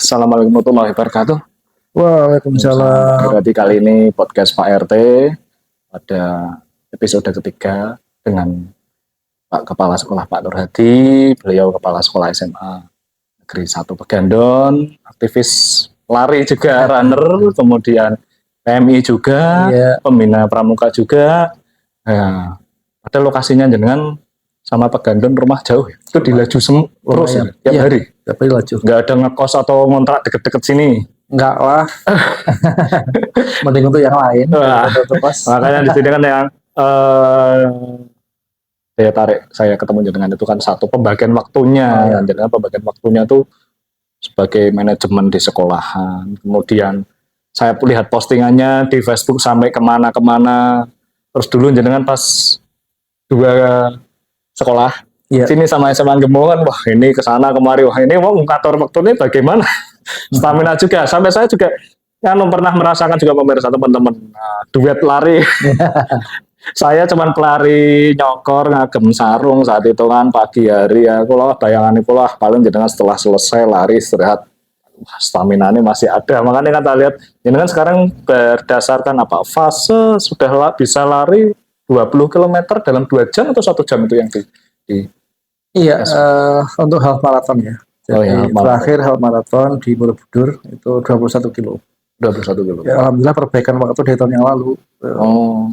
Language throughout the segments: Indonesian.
Assalamualaikum warahmatullahi wabarakatuh. Waalaikumsalam. Berarti kali ini podcast Pak RT pada episode ketiga dengan Pak Kepala Sekolah Pak Nur Hadi. Beliau Kepala Sekolah SMA Negeri 1 Pegandon, aktivis lari juga, runner, kemudian PMI juga, pembina pramuka juga. Nah, pada lokasinya jenengan sama Pegandon rumah jauh, itu di Laju terus ya, tiap hari. Tapi Laju. Nggak ada ngekos atau ngontrak deket-deket sini. Enggak lah. Mending untuk yang lain. Untuk makanya di sini kan yang daya tarik saya ketemu dengan itu kan satu pembagian waktunya. Jadi pembagian waktunya tuh sebagai manajemen di sekolahan. Kemudian saya lihat postingannya di Facebook sampai kemana-kemana. Terus dulu jenengan pas dua sekolah sini sama SMA Gemongan, wah ini kesana kemari, wah ini mau ngatur waktunya bagaimana, stamina juga. Sampai saya juga pernah merasakan juga pemirsa teman-teman duet lari. Saya cuman pelari nyokor ngagem sarung saat itu kan pagi hari ya. Kalau bayangan itu lah paling jenengan setelah selesai lari istirahat, stamina ini masih ada. Makanya kita lihat jenengan sekarang berdasarkan apa fase sudah bisa lari 20 km dalam 2 jam atau 1 jam itu yang untuk half marathon ya. Jadi terakhir half marathon di Borobudur itu 21 kilo. 21 kilo. Ya, alhamdulillah perbaikan waktu dari tahun yang lalu.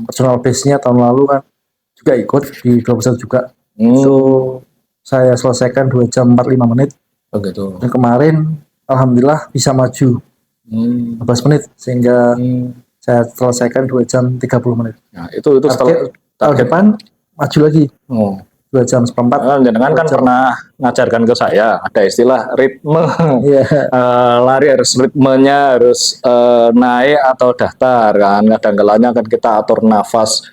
Personal base-nya tahun lalu kan juga ikut di 21 juga. Itu saya selesaikan 2 jam 45 menit. Begitu. Dan kemarin alhamdulillah bisa maju 15 menit sehingga saya selesaikan 2 jam 30 menit. Nah, itu setelah tahun depan maju lagi. 2 jam seperempat. Jangan kan pernah ngajarkan ke saya ada istilah ritme. Lari harus ritmenya harus naik atau datar kan. Kadang-kadang kan kita atur nafas,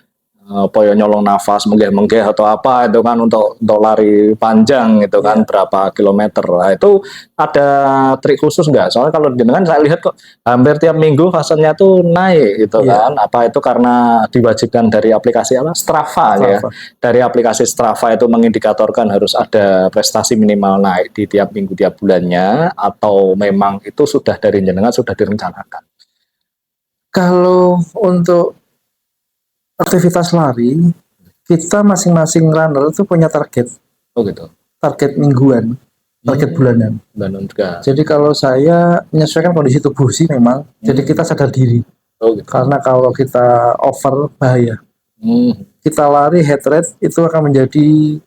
nyolong nafas menggeh-menggeh atau apa itu kan untuk lari panjang itu kan berapa kilometer. Nah, itu ada trik khusus nggak? Soalnya kalau jenengan saya lihat kok hampir tiap minggu fasenya tuh naik gitu kan. Apa itu karena diwajibkan dari aplikasi apa? Strava ya. Dari aplikasi Strava itu mengindikatorkan harus ada prestasi minimal naik di tiap minggu tiap bulannya atau memang itu sudah dari jenengan sudah direncanakan? Kalau untuk aktivitas lari, kita masing-masing runner itu punya target. Oh gitu. Target mingguan, target bulanan. Jadi kalau saya menyesuaikan kondisi tubuh sih memang, jadi kita sadar diri. Oh gitu. Karena kalau kita over bahaya. Kita lari heart rate itu akan menjadi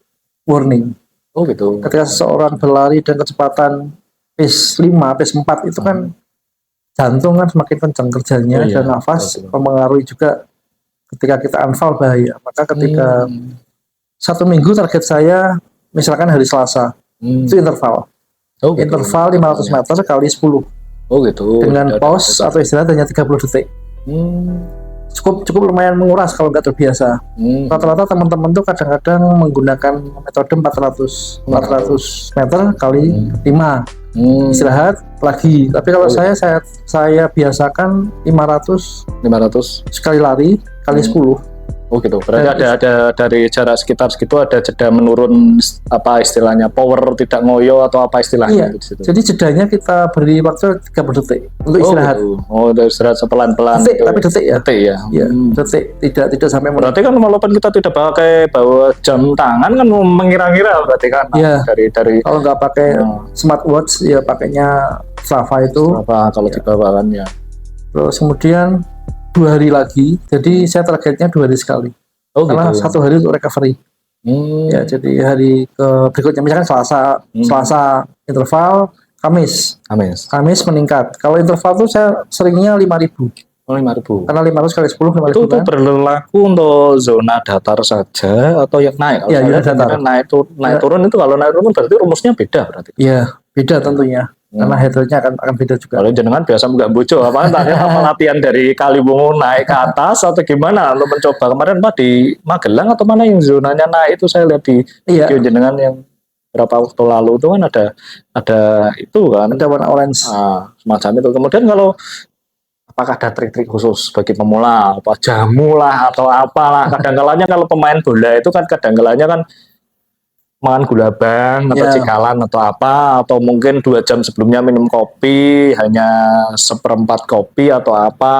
warning. Oh gitu. Ketika seseorang berlari dan kecepatan pace 5, pace 4 itu kan jantung kan semakin kencang kerjanya dan nafas mempengaruhi juga. Ketika kita unfall bahaya, maka ketika 1 minggu target saya misalkan hari Selasa itu interval, interval 500 meter kali 10, dengan pause atau istirahat hanya 30 detik. Cukup lumayan menguras kalau nggak terbiasa. Rata-rata teman-teman tuh kadang-kadang menggunakan metode 400 meter kali 5 istirahat lagi. Tapi kalau saya biasakan 500 sekali lari kali 10. Oh gitu. Berarti ada dari jarak sekitar segitu ada jeda menurun apa istilahnya power tidak ngoyo atau apa istilahnya di situ. Jadi jedanya kita beri waktu 30 detik untuk istirahat. Gitu. Untuk istirahat sepelan-pelan. Detik, tapi detik ya. Detik ya. Detik, tidak sampai menit. Berarti kan walaupun kita tidak pakai bawa jam tangan kan mengira-ngira berarti kan. Dari kalau nggak pakai smartwatch ya pakainya Strava itu. Strava kalau dibawa kan ya. Terus kemudian 2 hari lagi, jadi saya targetnya 2 hari sekali. Karena gitu. 1 hari untuk recovery. Ya, jadi hari berikutnya misalkan Selasa interval, Kamis meningkat. Kalau interval itu saya seringnya 5.000. 5.000. Karena 500 kali 10 5.000 itu berlaku untuk zona datar saja atau yang naik? Kalau datar. Naik turun itu kalau naik turun berarti rumusnya beda berarti. Iya, beda tentunya. Karena head rate-nya akan beda juga. Kalau jenengan biasa nggak bojo apa latihan dari Kaliwungu naik ke atas atau gimana untuk mencoba kemarin Pak di Magelang atau mana yang zonanya naik itu saya lihat di video jenengan yang berapa waktu lalu itu kan ada itu kan ada warna orange semacam itu. Kemudian kalau apakah ada trik-trik khusus bagi pemula apa jamu lah atau apalah kadang-kalanya kalau pemain bola itu kan kadang-kalanya kan makan gula bang atau Ya. cikalan atau apa, atau mungkin 2 jam sebelumnya minum kopi, hanya seperempat kopi atau apa,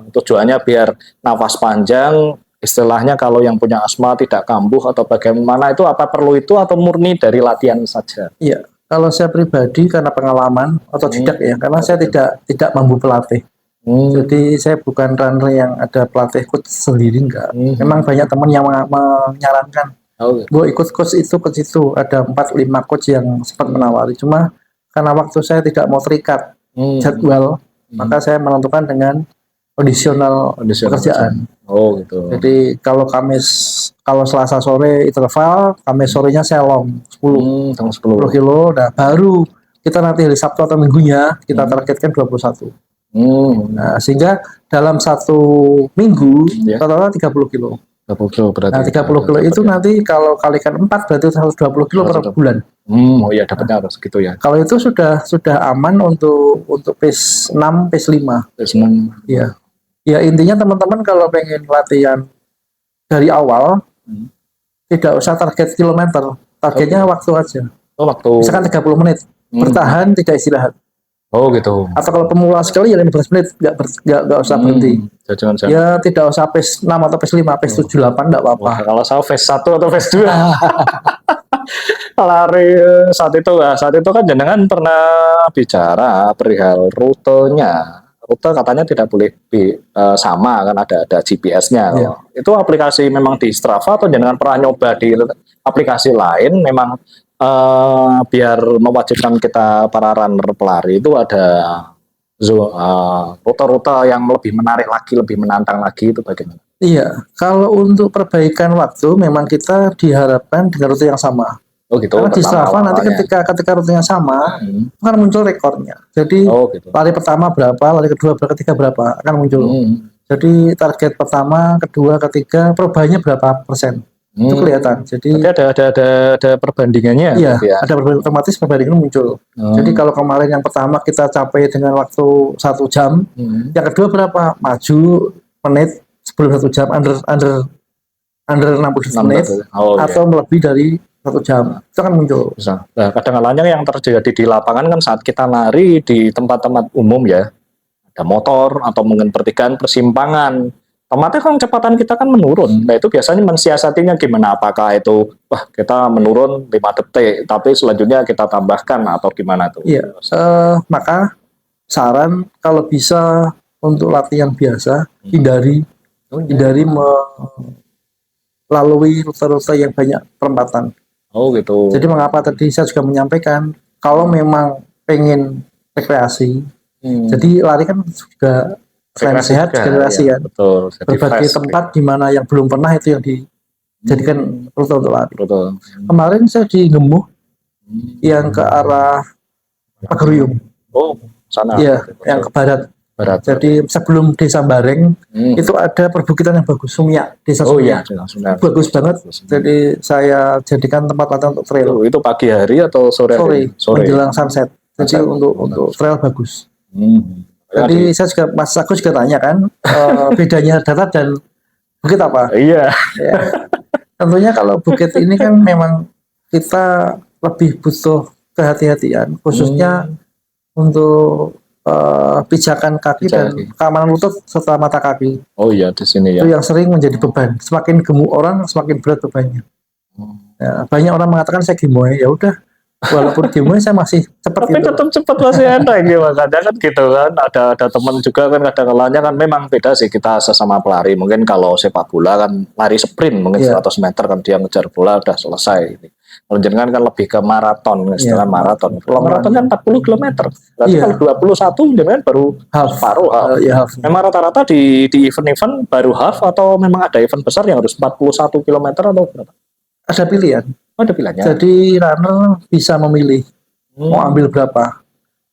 tujuannya biar nafas panjang, istilahnya kalau yang punya asma tidak kambuh atau bagaimana, itu apa perlu itu atau murni dari latihan saja? Iya, kalau saya pribadi karena pengalaman atau tidak ya, karena saya tidak mampu pelatih. Jadi saya bukan runner yang ada pelatih coach sendiri, enggak. Memang banyak teman yang menyarankan, Oh, gitu. gue ikut coach itu, ada 4-5 coach yang sempat menawari. Cuma karena waktu saya tidak mau terikat jadwal, maka saya menentukan dengan kondisional pekerjaan. Oh gitu. Jadi kalau Selasa sore interval, Kamis sorenya saya long 10 10 kilo, nah baru kita nanti hari Sabtu atau Minggunya kita targetkan 21. Nah, sehingga dalam 1 minggu totalnya 30 kilo. 30 kilo berarti. Nah, 30 kilo itu nanti kalau kalikan 4 berarti 120 kilo per bulan. Oh iya, dapatnya harus gitu ya. Kalau itu sudah aman untuk pace 6, pace 5. Pace 6. Iya. Ya intinya teman-teman kalau pengen latihan dari awal tidak usah target kilometer, targetnya waktu aja. Oh, waktu. Misalkan 30 menit, bertahan tidak istirahat. Oh gitu. Atau kalau pemula sekali ya 15 menit, nggak usah berhenti. Ya tidak usah pace 6 atau pace 5, pace 7, 8 nggak apa-apa. Wah, kalau saya phase 1 atau phase 2 lari saat itu kan jenengan pernah bicara perihal rutenya. Rute katanya tidak boleh sama, kan ada GPS-nya. Iya. Itu aplikasi memang di Strava atau jenengan pernah nyoba di aplikasi lain memang biar mewajibkan kita para runner pelari itu ada rute-rute yang lebih menarik lagi, lebih menantang lagi, itu bagaimana? Iya, kalau untuk perbaikan waktu memang kita diharapkan dengan rute yang sama. Oh gitu. Karena di Strava nanti ketika rutenya sama, akan muncul rekornya. Jadi lari pertama berapa, lari kedua berapa, ketiga berapa akan muncul. Jadi target pertama, kedua, ketiga perubahannya berapa persen. Itu kelihatan. Jadi ada perbandingannya. Iya, ada otomatis perbandingan muncul. Jadi kalau kemarin yang pertama kita capai dengan waktu 1 jam, yang kedua berapa? Maju menit sebelum 1 jam, under 60 menit, atau lebih dari 1 jam, itu akan muncul. Nah, kadang-kadang yang terjadi di lapangan kan saat kita lari di tempat-tempat umum ya, ada motor atau mungkin pertigaan, persimpangan, otomatis kan kecepatan kita kan menurun. Nah itu biasanya mensiasatinya gimana? Apakah itu kita menurun 5 detik, tapi selanjutnya kita tambahkan atau gimana tuh? Iya, maka saran kalau bisa untuk latihan biasa hindari melalui rute-rute yang banyak perempatan. Oh gitu. Jadi mengapa tadi saya juga menyampaikan kalau memang pengen rekreasi, jadi lari kan juga selain sehat rekreasi kan. Betul. Berbagai tempat di mana yang belum pernah itu yang dijadikan rute untuk lari. Betul. Kemarin saya di Ngemuh yang ke arah Paguyung. Oh, sana. Iya, yang ke barat. Jadi sebelum Desa Bareng itu ada perbukitan yang bagus, Sumyak, Desa Sumyak. Bagus banget. Jadi saya jadikan tempat latihan untuk trail. Itu pagi hari atau sore? Menjelang sunset. Jadi untuk trail bagus. Jadi aku juga tanya kan bedanya darat dan bukit apa? Iya. Ya. Tentunya kalau bukit ini kan memang kita lebih butuh kehati-hatian, khususnya untuk pijakan kaki dan keamanan lutut serta mata kaki. Oh iya, di sini ya. Itu yang sering menjadi beban. Semakin gemuk orang, semakin berat bebannya. Ya, banyak orang mengatakan saya gemoy, ya udah. Walaupun gemoy saya masih cepat. Tapi tetap cepat masih enak gitu. Kadang kan gitu kan. Ada teman juga kan kadang-kadang kan memang beda sih kita sesama pelari. Mungkin kalau sepak bola kan lari sprint mungkin 100 meter kan dia ngejar bola udah selesai. Kalau jenengan kan lebih ke maraton, istilah maraton. Kalau maraton kan 40 km. Berarti kalau 21 jenengan baru separuh half. Memang rata-rata di event-event baru half atau memang ada event besar yang harus 41 km atau berapa? Ada pilihan. Ada pilihannya. Jadi runner bisa memilih mau ambil berapa.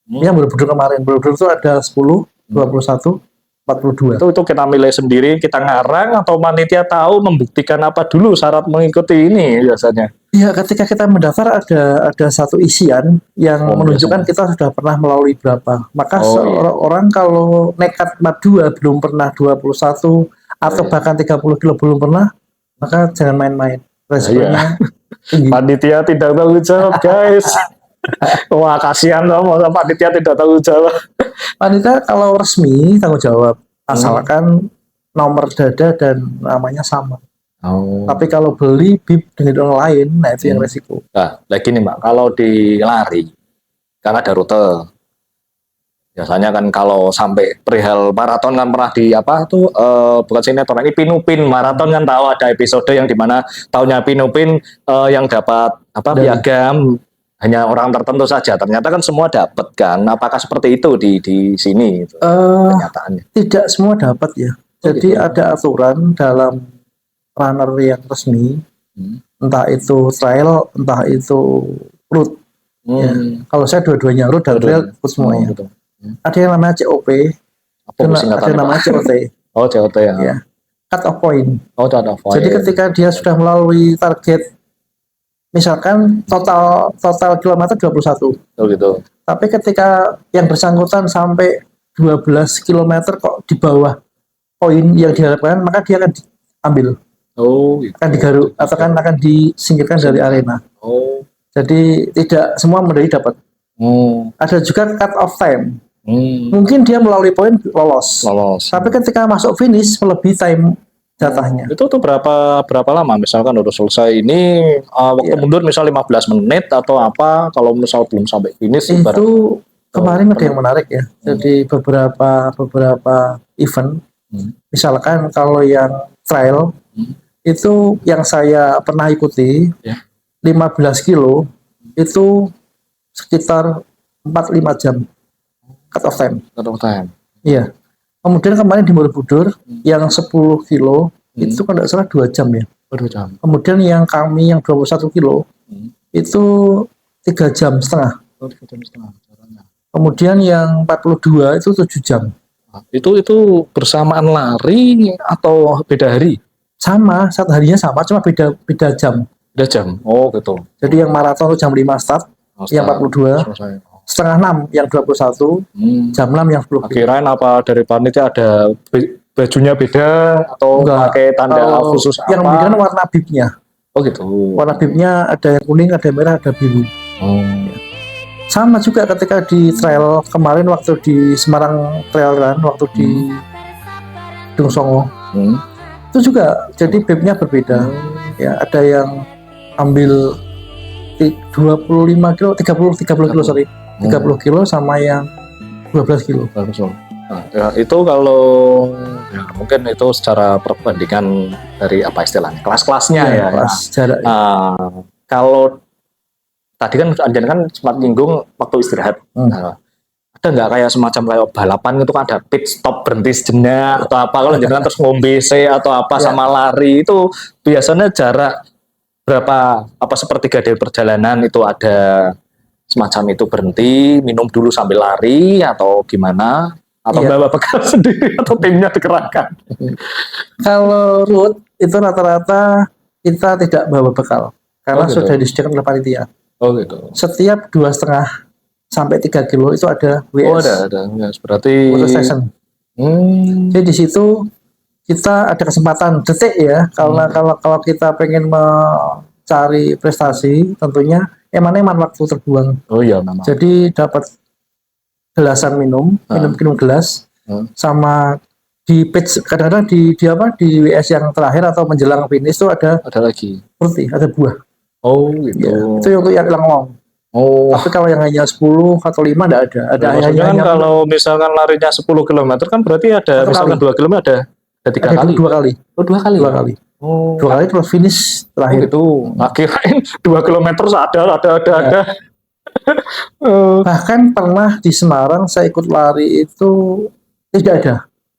Yang Borobudur kemarin, Borobudur itu ada 10, 21, 42. Itu kita milih sendiri, kita ngarang atau panitia tahu membuktikan apa dulu syarat mengikuti ini biasanya? Iya, ketika kita mendaftar ada satu isian yang menunjukkan kita sudah pernah melalui berapa. Maka orang kalau nekat 42 belum pernah 21 atau bahkan 30 kilo belum pernah, maka jangan main-main. Resikonya tinggi. Panitia tidak tanggung jawab, guys. Wah, kasihan loh, panitia tidak tanggung jawab. Panitia kalau resmi tanggung jawab, asalkan nomor dada dan namanya sama. Oh. Tapi kalau beli bib dengan orang lain, nah itu yang resiko. Nah, lagi nih Mbak, kalau di lari, kan ada rute. Biasanya kan kalau sampai perihal maraton kan pernah di apa tuh bukan sinetron ini Pinupin maraton kan tahu ada episode yang dimana tahunnya Pinupin yang dapat apa piagam hanya orang tertentu saja. Ternyata kan semua dapat kan. Apakah seperti itu di sini itu, kenyataannya? Tidak semua dapat ya. Jadi ada aturan dalam runner yang resmi, entah itu trail, entah itu route. Ya. Kalau saya dua-duanya route dan trail ikut semuanya. Ada yang namanya COP, ada yang namanya COT. Oh, COT ya. Ya. Cut off point. Oh, cut off point. Jadi ketika dia sudah melalui target, misalkan total kilometer 21. Oh, gitu. Tapi ketika yang bersangkutan sampai 12 kilometer kok di bawah poin yang diharapkan, maka dia akan diambil. Oh, gitu. Akan digaruk atau akan disingkirkan dari arena. Oh. Jadi tidak semua medali dapat. Ada juga cut off time. Mungkin dia melalui poin lolos. Tapi ketika masuk finish melebihi time jatahnya. Itu tuh berapa lama? Misalkan udah selesai ini waktu mundur misal 15 menit atau apa? Kalau misal belum sampai finish itu kemarin ada yang menarik ya. Jadi beberapa event. Misalkan kalau yang trail itu yang saya pernah ikuti 15 kilo itu sekitar 4-5 jam cut off time. Iya. Kemudian kemarin di Borobudur yang 10 kilo itu kan tidak salah 2 jam ya. 2 jam. Kemudian yang kami yang 21 kilo itu 3 jam setengah. 3 jam setengah. Kemudian yang 42 itu 7 jam. Itu bersamaan lari atau beda hari? Sama, satu harinya sama, cuma beda jam. Beda jam. Oh, gitu. Jadi yang maraton itu jam 5 start, yang 42. Setengah 6 yang 21, jam 6 yang 10. Kirain apa dari panitia ada bajunya beda atau pakai tanda khusus apa? Yang membedakan warna bibnya. Oh gitu. Warna bibnya ada yang kuning, ada yang merah, ada biru. Sama juga ketika di trail kemarin waktu di Semarang Trail Run, waktu di Gunung Songo. Itu juga jadi bibnya berbeda. Ya, ada yang ambil 25 kilo, 30 kilo sorry. 30 kilo sama yang 12 kilo. Nah, ya, itu kalau ya, mungkin itu secara perbandingan dari apa istilahnya kelas-kelasnya ya. Kelas jarak. Kalau tadi kan Anjan kan sempat nyinggung waktu istirahat. Nah, ada nggak kayak semacam kayak balapan itu kan ada pit stop berhenti sejenak atau apa kalau jangan terus ngombe atau apa sama lari itu biasanya jarak berapa apa sepertiga dari perjalanan itu ada semacam itu berhenti minum dulu sambil lari atau gimana atau bawa bekal sendiri atau timnya dikerahkan? Kalau route itu rata-rata kita tidak bawa bekal karena sudah disediakan oleh panitia. Oh gitu. Setiap 2,5 sampai 3 kilo itu ada WS. Oh ada WS berarti. Session. Jadi di situ kita ada kesempatan detik ya karena kalau kita pengen mencari prestasi tentunya eman-eman waktu terbuang. Oh iya memang. Jadi dapat gelasan minum gelas sama di page kadang-kadang di WS yang terakhir atau menjelang finish itu ada lagi roti, ada buah. Oh gitu. Ya, itu untuk yang long. Oh. Tapi kalau yang hanya 10 atau 5 enggak ada. Ada maksudnya kan kalau misalkan larinya 10 km kan berarti ada misalkan 2 km ada 3 kali. 2 kali. Oh 2 kali. 2 kali. Oh. 2 kali terus finish terakhir. Itu akhirnya 2 km ada. Bahkan pernah di Semarang saya ikut lari itu tidak ada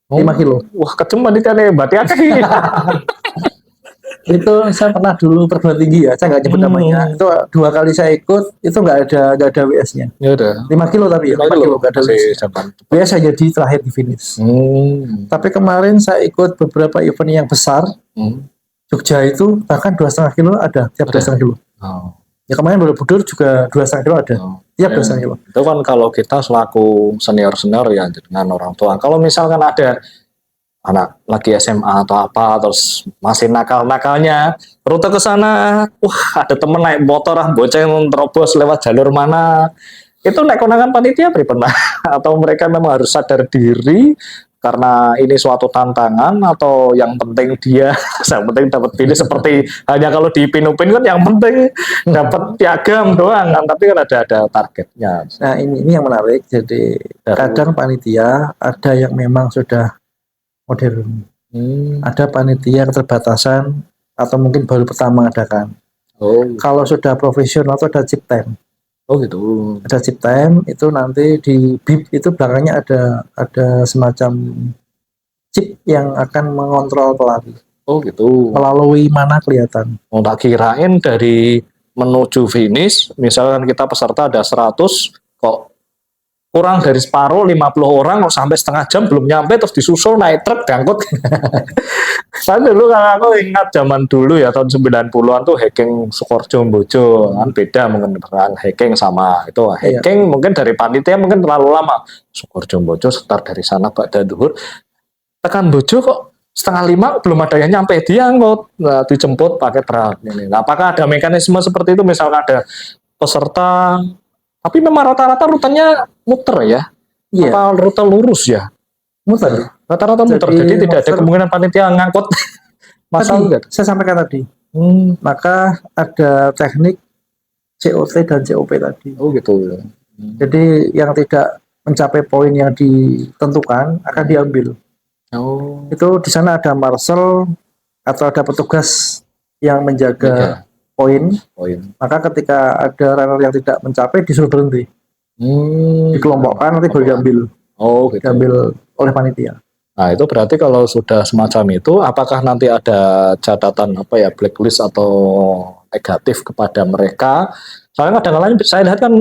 5 kilo. Wah kecuman itu nih berarti Itu saya pernah dulu perguruan tinggi ya, saya nggak nyebut namanya. Itu 2 kali saya ikut, itu nggak ada WS-nya. Ya udah. 5 kilo tapi ya, 5 kilo nggak ada WS. WS hanya di terakhir di finish. Tapi kemarin saya ikut beberapa event yang besar. Jogja itu bahkan 2,5 kilo ada, tiap 2,5 kilo. Ya kemarin Borobudur juga 2,5 kilo ada, tiap 2,5 kilo. Itu kan kalau kita selaku senior ya dengan orang tua. Kalau misalkan ada anak lagi SMA atau apa, terus masih nakal-nakalnya rute ke sana, wah ada temen naik motor bonceng terobos lewat jalur mana, itu naik kondangan panitia pernah atau mereka memang harus sadar diri karena ini suatu tantangan, atau yang penting dia yang penting dapat pilih, seperti hanya kalau di Pinupin kan yang penting dapat piagam doang kan, tapi kan ada targetnya. Nah ini yang menarik. Jadi kadang panitia ada yang memang sudah modern, ada panitia keterbatasan atau mungkin baru pertama mengadakan. Kalau sudah profesional itu ada chip time. Oh gitu. Ada chip time, itu nanti di bib itu belakangnya ada semacam chip yang akan mengontrol pelari. Oh gitu. Melalui mana kelihatan. Oh, tak kirain dari menuju finish, misalkan kita peserta ada 100, kok kurang dari separuh 50 orang kok sampai setengah jam belum nyampe, terus disusul naik truk diangkut. Kan dulu kan aku ingat zaman dulu ya tahun 90-an tuh hiking Sukoharjo Mbojo kan beda mungkin peran hiking sama itu. Hiking mungkin dari panitia mungkin terlalu lama. Sukoharjo Mbojo start dari sana pada duhur tekan Bojo kok setengah 5 belum ada yang nyampe, diangkut, nah, dijemput pakai truk ini. Nah, apakah ada mekanisme seperti itu, misalkan ada peserta tapi memang rata-rata rutenya muter ya? Iya. Apa rute lurus ya? Muter. Rata-rata muter, jadi tidak ada kemungkinan panitia ngangkut. Tadi, saya sampaikan tadi. Maka ada teknik COT dan COP tadi. Oh gitu. Jadi yang tidak mencapai poin yang ditentukan akan diambil. Oh. Itu di sana ada marshal atau ada petugas yang menjaga poin. Maka ketika ada runner yang tidak mencapai disuruh berhenti. Dikelompokkan nanti baru diambil. Oh gitu. Diambil oleh panitia. Nah itu berarti kalau sudah semacam itu, apakah nanti ada catatan apa ya, blacklist atau negatif kepada mereka? Soalnya kadang-kadang saya lihat kan,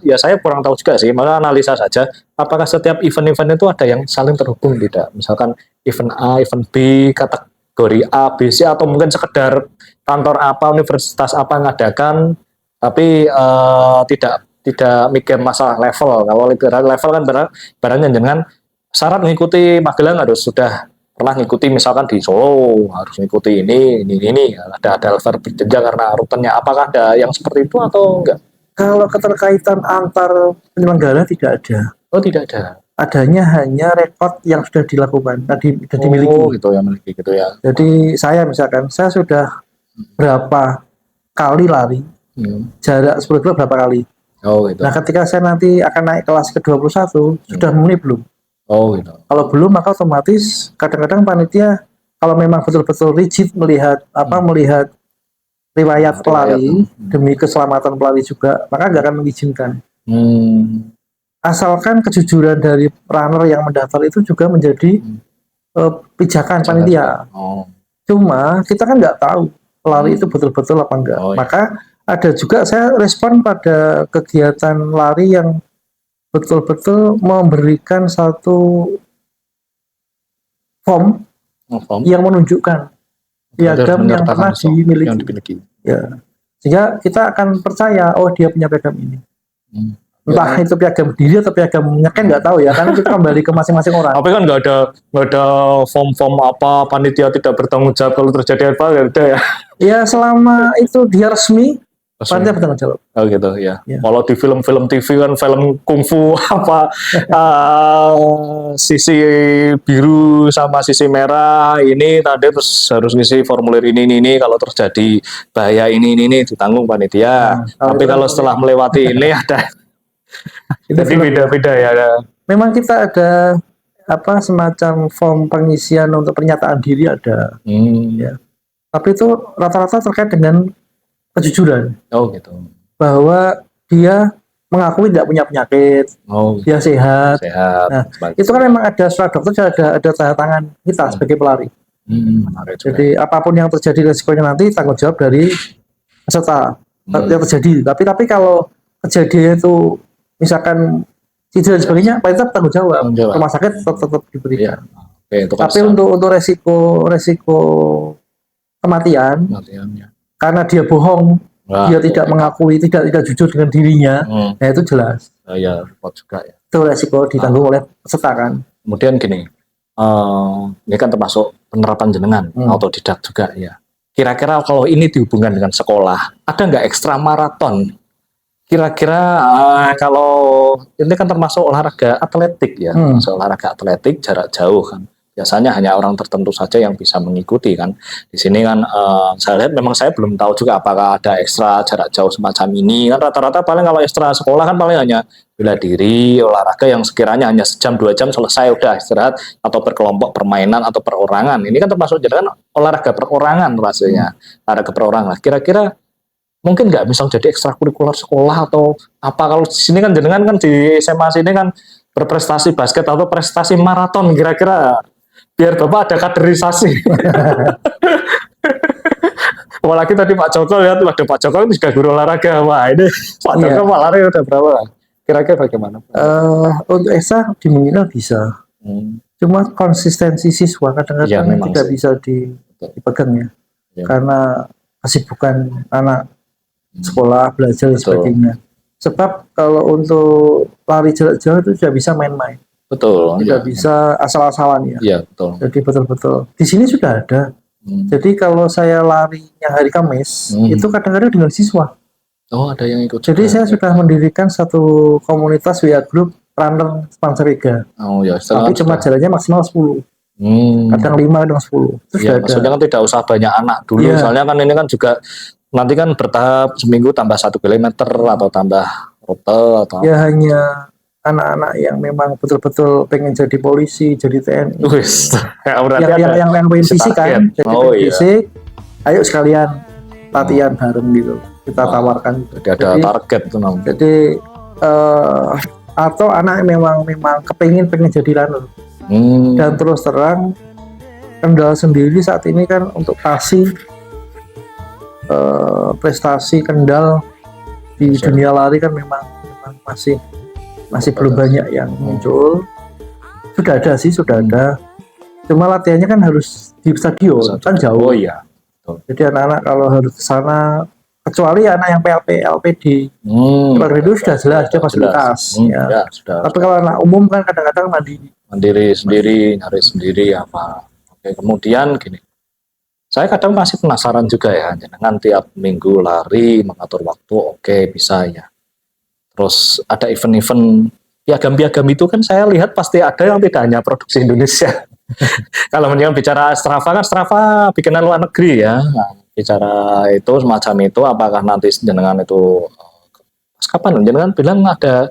ya saya kurang tahu juga sih, malah analisa saja. Apakah setiap event-event itu ada yang saling terhubung tidak? Misalkan event A, event B, kategori A, B, C, atau mungkin sekedar kantor apa, universitas apa ngadakan, tapi tidak mikir masalah level. Kalau level kan barangnya dengan syarat mengikuti Magelang harus sudah pernah ngikuti, misalkan di Solo harus ngikuti ini ada level berjenjang karena rutenya. Apakah ada yang seperti itu atau enggak? Kalau keterkaitan antar penyelenggara tidak ada. Oh tidak ada. Adanya hanya rekod yang sudah dilakukan, tadi sudah dimiliki. Oh gitu ya, miliki gitu ya. Jadi saya misalkan saya sudah berapa kali lari, jarak 10 km berapa kali. Oh gitu. Nah ketika saya nanti akan naik kelas ke-21 sudah memenuhi belum? Oh gitu. Kalau belum maka otomatis kadang-kadang panitia kalau memang betul-betul rigid melihat melihat riwayat pelari demi keselamatan pelari juga, maka nggak akan mengizinkan. Asalkan kejujuran dari runner yang mendaftar itu juga menjadi pijakan panitia. Cuma kita kan nggak tahu pelari itu betul-betul apa enggak. Maka ada juga saya respon pada kegiatan lari yang betul-betul memberikan satu form yang menunjukkan piagam yang pernah dimiliki. Ya. Sehingga kita akan percaya, oh dia punya piagam ini. Entah itu piagam diri atau piagam nyeken nggak tahu ya, karena kita kembali ke masing-masing orang. Tapi kan nggak ada form apa panitia tidak bertanggung jawab kalau terjadi apa, nggak ada ya? Ya selama itu dia resmi. Panitia bertanggung jawab. Oh gitu ya. Kalau di film-film TV kan film kungfu apa sisi biru sama sisi merah ini tadi terus harus ngisi formulir ini kalau terjadi bahaya ini ditanggung panitia. Tapi kalau setelah melewati ini ada jadi beda-beda ya. Memang kita ada semacam form pengisian untuk pernyataan diri ada. Ya. Tapi itu rata-rata terkait dengan kejujuran. Oh gitu. Bahwa dia mengakui tidak punya penyakit, dia sehat. Nah, itu kan memang ada surat dokter, ada tanda tangan kita sebagai pelari. Jadi apapun yang terjadi resikonya nanti tanggung jawab dari peserta yang terjadi. Tapi kalau kejadian itu misalkan cedera dan sebagainya, panitia tanggung jawab. Rumah sakit tetap diberikan. Tapi untuk resiko kematian. Karena dia bohong, dia tidak mengakui, tidak jujur dengan dirinya, nah itu jelas. Ya, repot juga ya. Itu resiko ditanggung oleh peserta kan. Kemudian gini, ini kan termasuk penerapan jenengan, autodidak juga ya. Kira-kira kalau ini dihubungkan dengan sekolah, ada nggak ekstra maraton? Kira-kira kalau ini kan termasuk olahraga atletik ya, termasuk olahraga atletik jarak jauh kan. Biasanya hanya orang tertentu saja yang bisa mengikuti kan. Di sini kan saya lihat memang saya belum tahu juga apakah ada ekstra jarak jauh semacam ini. Kan rata-rata paling kalau ekstra sekolah kan paling hanya bela diri, olahraga yang sekiranya hanya sejam 2 jam selesai udah istirahat, atau berkelompok permainan atau perorangan. Ini kan termasuk jadi kan olahraga perorangan maksudnya. Olahraga perorangan. Kira-kira mungkin nggak misal jadi ekstrakurikuler sekolah atau apa? Kalau di sini kan jenengan kan di SMA sini kan berprestasi basket atau prestasi maraton, kira-kira biar Bapak ada kaderisasi. Apalagi tadi Pak Joko ya, waduh Pak Joko itu juga guru olahraga. Wah ini Pak Joko Pak lari udah berapa? Kira-kira bagaimana? Untuk ESA dimungkinkan bisa. Cuma konsistensi siswa kadang-kadang tidak bisa dipegang ya. Karena kesibukan anak sekolah, belajar dan sebagainya. Sebab kalau untuk lari jarak jauh itu tidak bisa main-main. Betul. Tidak bisa asal-asalan ya. Iya, betul. Jadi betul-betul. Di sini sudah ada. Jadi kalau saya larinya hari Kamis, itu kadang-kadang dengan siswa. Oh, ada yang ikut. Jadi saya sudah mendirikan satu komunitas WA Group Runner Pancerega. Oh ya, tapi cuma jalannya maksimal 10. Kadang 5, kadang 10. Terus ya, maksudnya kan tidak usah banyak anak dulu. Soalnya kan ini kan juga nanti kan bertahap, seminggu tambah 1 kilometer atau tambah rute atau ya hanya anak-anak yang memang betul-betul pengen jadi polisi, jadi TNI. yang pengen fisik kan, jadi fisik. Ayo sekalian latihan bareng gitu. Kita tawarkan. Jadi ada target tuh namanya. Jadi atau anak yang memang pengen jadi runner. Dan terus terang Kendal sendiri saat ini kan untuk prestasi Kendal di dunia lari kan memang masih belum banyak yang muncul. Sudah ada. Cuma latihannya kan harus di stadion, kan jauh. Oh iya. Jadi anak-anak kalau harus ke sana, kecuali anak yang PLP, LPD, itu sudah jelas dia fasilitas. Ya, sudah. Tapi kalau anak umum kan kadang-kadang mandiri sendiri, nyari sendiri apa. Oke, kemudian gini. Saya kadang masih penasaran juga ya, dengan tiap minggu lari, mengatur waktu, oke bisa ya. Terus ada event-event piagam-piagam itu kan saya lihat pasti ada yang tidak hanya produksi Indonesia. Kalau menurut bicara Strava kan Strava bikinan luar negeri ya. Nah, bicara itu semacam itu, apakah nanti jenengan itu kapan jenengan bilang ada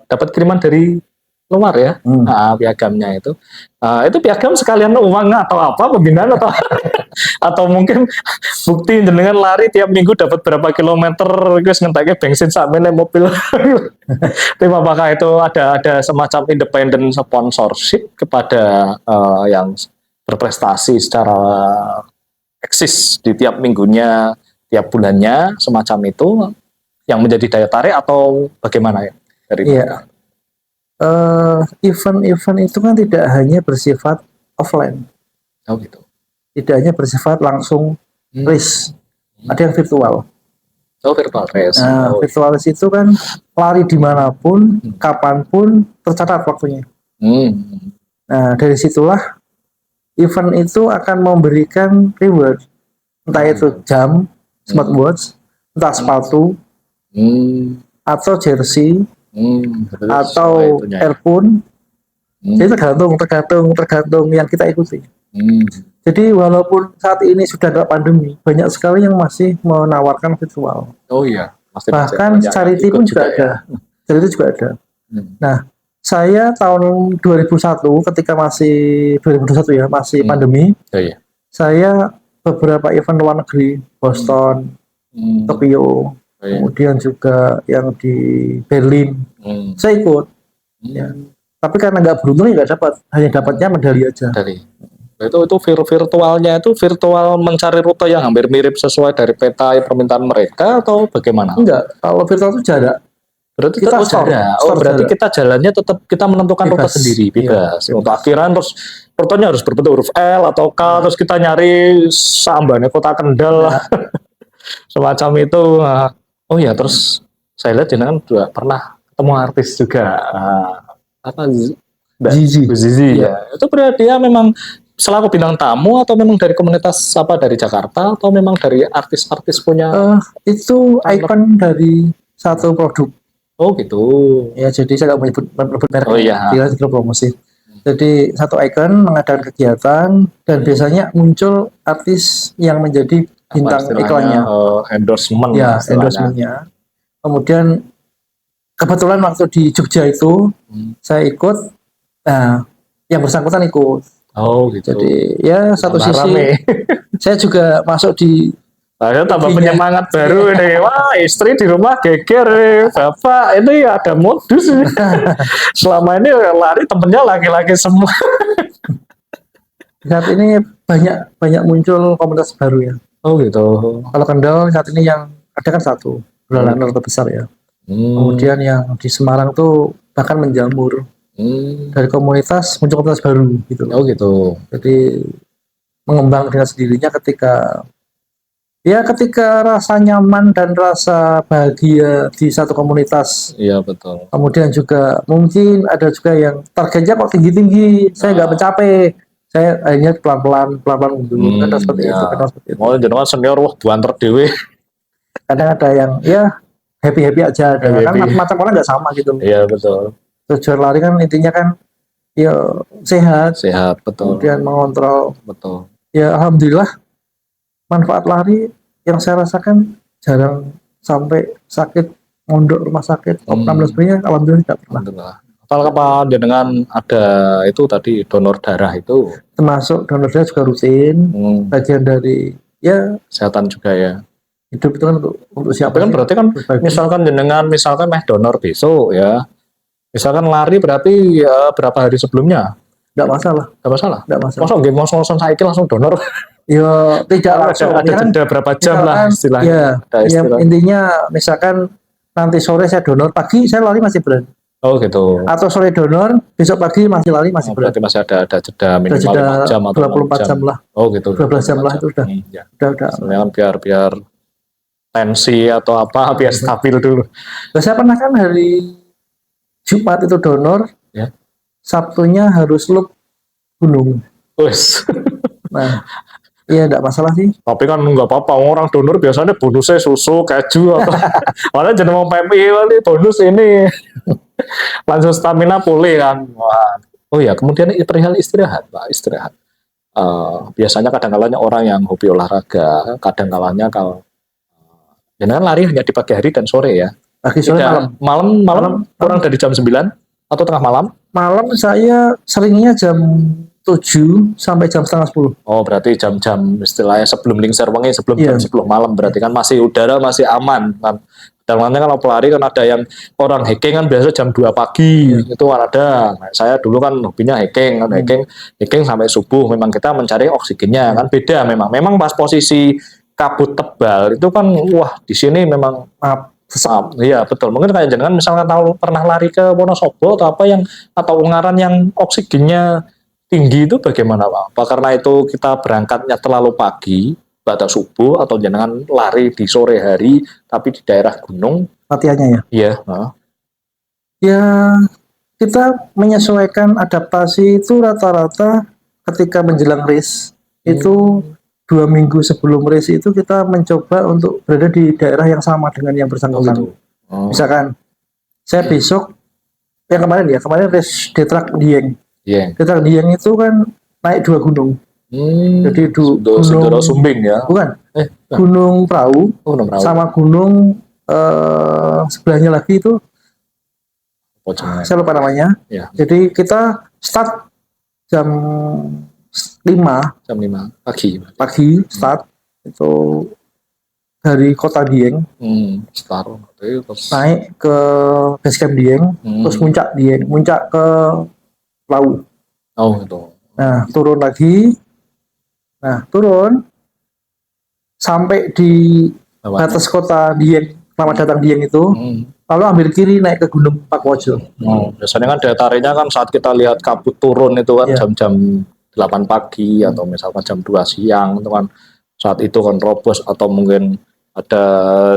dapat kiriman dari luar ya, piagamnya itu piagam sekalian uang atau apa pembinaan atau atau mungkin bukti jenengan lari tiap minggu dapat berapa kilometer guys ngenteknya bensin sampai mobil. Tapi apakah itu ada semacam independen sponsorship kepada yang berprestasi secara eksis di tiap minggunya, tiap bulannya semacam itu yang menjadi daya tarik atau bagaimana ya dari event-event itu kan tidak hanya bersifat offline. Oh gitu. Tidak hanya bersifat langsung race. Ada yang virtual. Oh, virtual race. Nah, virtual race itu kan lari dimanapun, kapanpun tercatat waktunya. Nah, dari situlah event itu akan memberikan reward. Entah itu jam, smartwatch, entah sepatu, atau jersey, atau earphone. Jadi tergantung yang kita ikuti. Jadi walaupun saat ini sudah ada pandemi, banyak sekali yang masih menawarkan virtual. Oh iya. Bahkan charity pun juga ada. Charity juga ada. Nah, saya tahun 2001 ketika masih 2021 ya, masih pandemi. Saya beberapa event luar negeri, Boston, Tokyo, kemudian juga yang di Berlin, saya ikut. Ya. Tapi karena nggak beruntung ya nggak dapat, hanya dapatnya medali aja. Itu virtualnya itu virtual mencari rute yang hampir mirip sesuai dari peta permintaan mereka atau bagaimana? Enggak, kalau virtual itu jarak. Berarti kita berarti kita jalannya tetap kita menentukan rute sendiri, bebas. Untuk akhiran terus rutenya harus berbentuk huruf L atau K, terus kita nyari sambannya kota Kendal, semacam itu. Oh ya, terus saya lihat jenengan juga pernah ketemu artis juga, apa Zizi. Zizi Iya. ya. Itu berarti dia memang selaku bintang tamu atau memang dari komunitas apa dari Jakarta atau memang dari artis-artis punya? Itu ikon dari satu produk. Oh gitu. Ya, jadi saya nggak mau menyebut merek Oh ya, iya. tidak itu promosi. Jadi satu ikon mengadakan kegiatan dan biasanya muncul artis yang menjadi Apa bintang istilahnya, iklannya, endorsement ya istilahnya. endorsementnya. Kemudian kebetulan waktu di Jogja itu saya ikut, nah yang bersangkutan ikut. Oh gitu. Jadi ya satu Tambah sisi rame. saya juga masuk di Saya tambah Intinya. penyemangat baru nih. Wah, istri di rumah geger nih. Bapak ini ada modus nih. Selama ini lari temennya laki-laki semua. saat ini banyak muncul komunitas baru ya. Oh gitu. Kalau Kendal saat ini yang ada kan satu bulanan terbesar ya. Kemudian yang di Semarang tuh bahkan menjamur. Dari komunitas muncul komunitas baru gitu loh. Oh gitu. Jadi mengembang dengan sendirinya ketika rasa nyaman dan rasa bahagia di satu komunitas. Iya betul. Kemudian juga mungkin ada juga yang targetnya kok tinggi-tinggi, saya nggak mencapai. Saya akhirnya pelan-pelan mundur. Kadang seperti Ya. itu, kadang seperti itu. Mau jenengan senior wah buanter dhewe. Kadang ada yang ya happy aja, ada kan Happy. macam orang nggak sama gitu. Iya betul. Tujuan lari kan intinya kan ya sehat, Sehat betul. kemudian mengontrol. Betul. Ya alhamdulillah manfaat lari yang saya rasakan jarang sampai sakit, mondok rumah sakit, opnam dan sebagainya, alhamdulillah tidak pernah. Alhamdulillah. Apakah apa dengan ada itu tadi donor darah itu Termasuk donor darah juga rutin, bagian dari ya kesehatan juga ya. hidup itu kan untuk siapa Tapi kan sih? berarti kan Berbagi. misalkan donor besok ya. Misalkan lari berarti berapa hari sebelumnya? Nggak masalah, Gak masalah. nggak masalah. Masa nggak mau saiki langsung donor? Ya tidak langsung. Ada Ya kan, jeda berapa jam lah misalkan, istilahnya. ya, Ada istilah. intinya misalkan nanti sore saya donor, pagi saya lari masih berani. Oh gitu. Atau sore donor, besok pagi masih lari masih berani. Berarti masih ada jeda Ada minimal jeda 5 jam atau 24 jam lah. Oh gitu. 12 jam lah itu udah. Ya. Udah. Sebenarnya kan biar tensi atau apa biar stabil dulu. Nah, saya pernah kan hari Jumat itu donor, Ya. Sabtunya harus loop gunung. Wes. Nah, iya enggak masalah sih. Tapi kan nggak apa-apa, orang donor biasanya bonusnya susu, keju atau malah jadi mau PMI ini bonus ini langsung stamina pulih kan. Wah. Oh ya, kemudian perihal istirahat, Pak, istirahat. Biasanya kadang-kalanya orang yang hobi olahraga, kadang-kalanya kalau jangan lari hanya di pagi hari dan sore ya. Pagi sore Malam kurang dari jam 9 atau tengah malam? Malam saya seringnya jam 7 sampai jam setengah 10. Oh, berarti jam-jam istilahnya sebelum lingser wengi, sebelum Iya. jam 10 malam berarti kan masih udara masih aman kan. Dan nanti kalau pelari kan ada yang orang hiking kan biasa jam 2 pagi itu kan ada. Nah, saya dulu kan hobinya hiking kan hiking sampai subuh. Memang kita mencari oksigennya kan beda memang pas posisi kabut tebal itu kan wah di sini memang iya betul. Mungkin kayak jangan misalkan tahu pernah lari ke Wonosobo atau apa yang atau Ungaran yang oksigennya tinggi itu bagaimana Pak? Apa karena itu kita berangkatnya terlalu pagi pada subuh atau jangan lari di sore hari tapi di daerah gunung latihannya ya? Iya. Ya kita menyesuaikan adaptasi itu rata-rata ketika menjelang race itu 2 minggu sebelum race itu kita mencoba untuk berada di daerah yang sama dengan yang bersangkutan. Misalkan saya besok yang kemarin race Detrak Dieng. Detrak Dieng itu kan naik 2 gunung. Jadi gunung Sumbing ya. Bukan. Gunung Prau, sama gunung sebelahnya lagi itu saya lupa namanya. Ya. Jadi kita start jam 5 pagi start itu dari kota Dieng naik ke base camp Dieng terus muncak ke Lau. Gitu. Nah turun lagi sampai di atas kota Dieng, Selamat Datang Dieng itu lalu ambil kiri naik ke Gunung Pakuwojo. Biasanya kan daya tariknya kan saat kita lihat kabut turun itu kan jam-jam 8 pagi atau misalkan jam 2 siang itu kan saat itu kan robos atau mungkin ada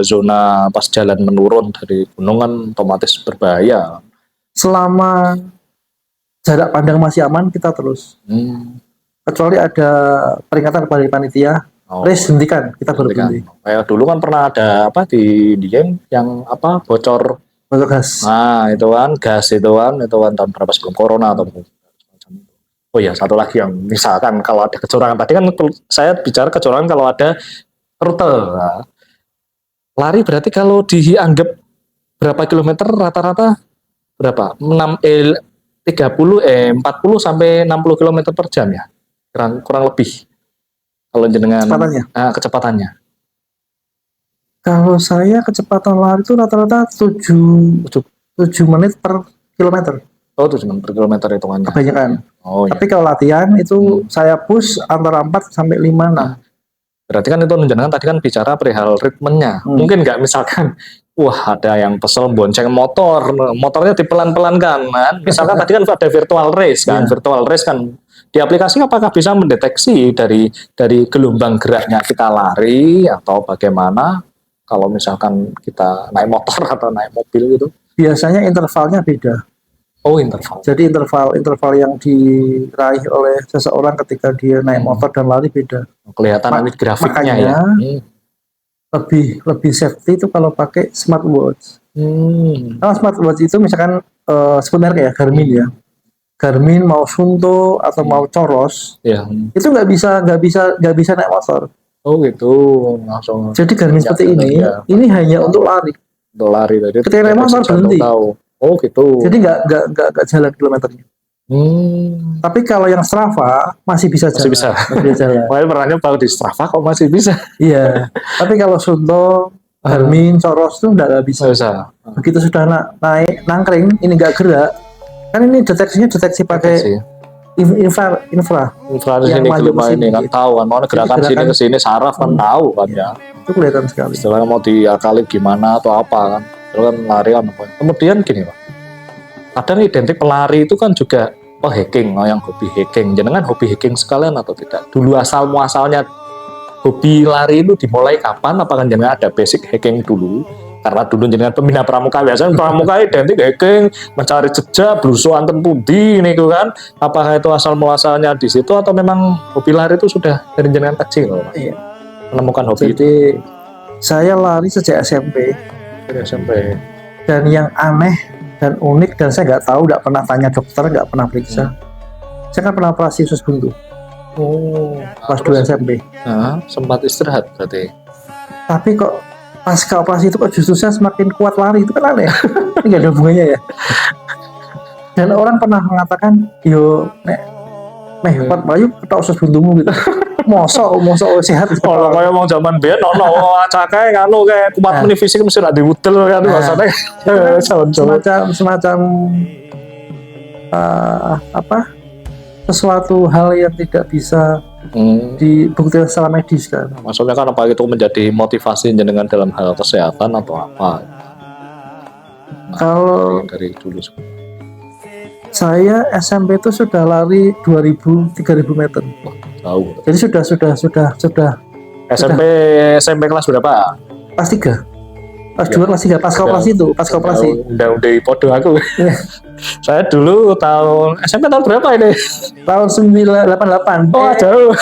zona pas jalan menurun dari gunung kan otomatis berbahaya. Selama jarak pandang masih aman, kita terus. Kecuali ada peringatan dari panitia, race hentikan, kita baru berhenti. Kayak dulu kan pernah ada apa di game yang apa bocor gas. Nah, itu kan gas itu kan tahun berapa sebelum corona atau oh ya, satu lagi yang misalkan kalau ada kecurangan, tadi kan saya bicara kecurangan kalau ada rute. Nah, lari berarti kalau dianggap berapa kilometer rata-rata berapa? 40 sampai 60 kilometer per jam ya. Kurang lebih. Kalau jenengan kecepatannya. Kalau saya kecepatan lari itu rata-rata 7 menit per kilometer. Oh, 7 menit per kilometer hitungannya. Kebanyakan. Oh, tapi kalau latihan itu saya push antara 4 sampai 5 6. Berarti kan itu jenengan tadi kan bicara perihal ritmenya. Mungkin nggak misalkan wah ada yang pesel bonceng motornya dipelan-pelankan kan. Misalkan tadi kan ada virtual race kan. Virtual race kan di aplikasi apakah bisa mendeteksi dari gelombang geraknya kita lari atau bagaimana kalau misalkan kita naik motor atau naik mobil gitu? Biasanya intervalnya beda. Oh, interval. Jadi interval yang diraih oleh seseorang ketika dia naik motor dan lari beda. Kelihatan grafiknya ya. Lebih safety itu kalau pakai smartwatch. Kalau smartwatch itu misalkan sebut merek ya, Garmin ya. Garmin mau Sunto atau mau Coros, itu nggak bisa naik motor. Oh gitu, langsung. Jadi Garmin seperti ini hanya untuk lari. Untuk lari tadi. Ketika naik motor berhenti. Oh gitu. Jadi nggak jalan kilometernya. Tapi kalau yang Strava masih bisa jalan. Masih bisa jalan. Makanya perannya baru di Strava kok masih bisa. Iya. Tapi kalau Sunto, Garmin, Coros tuh nggak bisa. Begitu sudah naik nangkring, ini nggak gerak. Kan ini deteksi pakai infra di sini kelima ini kan tahu kan mau gerakan sini ke sini saraf kan tahu kan ya. Itu kelihatan sekali. Istilahnya mau diakali gimana atau apa kan. Itu kan lari kan. Kemudian gini Pak. Kadang identik pelari itu kan juga hacking, yang hobi hacking. Jenengan hobi hacking sekalian atau tidak? Dulu asal muasalnya hobi lari itu dimulai kapan? Apakah jenengan ada basic hacking dulu? Karena dulu jenengan pembina pramuka, biasanya pramuka identik hacking, mencari jejak, belusuan tempundi ini kan. Apakah itu asal muasalnya di situ atau memang hobi lari itu sudah dari jenengan kecil? Iya. Menemukan hobi. Jadi saya lari sejak SMP. Dan yang aneh dan unik dan saya nggak tahu, nggak pernah tanya dokter, nggak pernah periksa. Saya kan pernah operasi usus buntu. Kelas 2 SMP. Sempat istirahat berarti. Tapi kok pasca operasi itu kok justru saya semakin kuat lari, itu kan aneh. Ini nggak ada hubungannya ya. Dan orang pernah mengatakan, yo kuat Bayu ketok usus buntumu gitu. Mosok sehat. Kalau kayak mau zaman biyen ono acake kanu kayak kumat meni fisik mesti ra diwudel kan maksudnya. Semacam sesuatu hal yang tidak bisa dibuktikan secara medis kan. Maksudnya kan apa itu menjadi motivasi jenengan dalam hal kesehatan atau apa? Kalau dari dulu saya SMP itu sudah lari 2000-3000 meter. Tahu. Jadi sudah. SMP kelas berapa? Kelas 3. Kelas 2 kelas 3 pasca operasi. Udah podo aku. Saya dulu tahun SMP tahun berapa ini? Tahun 988. Oh, jauh.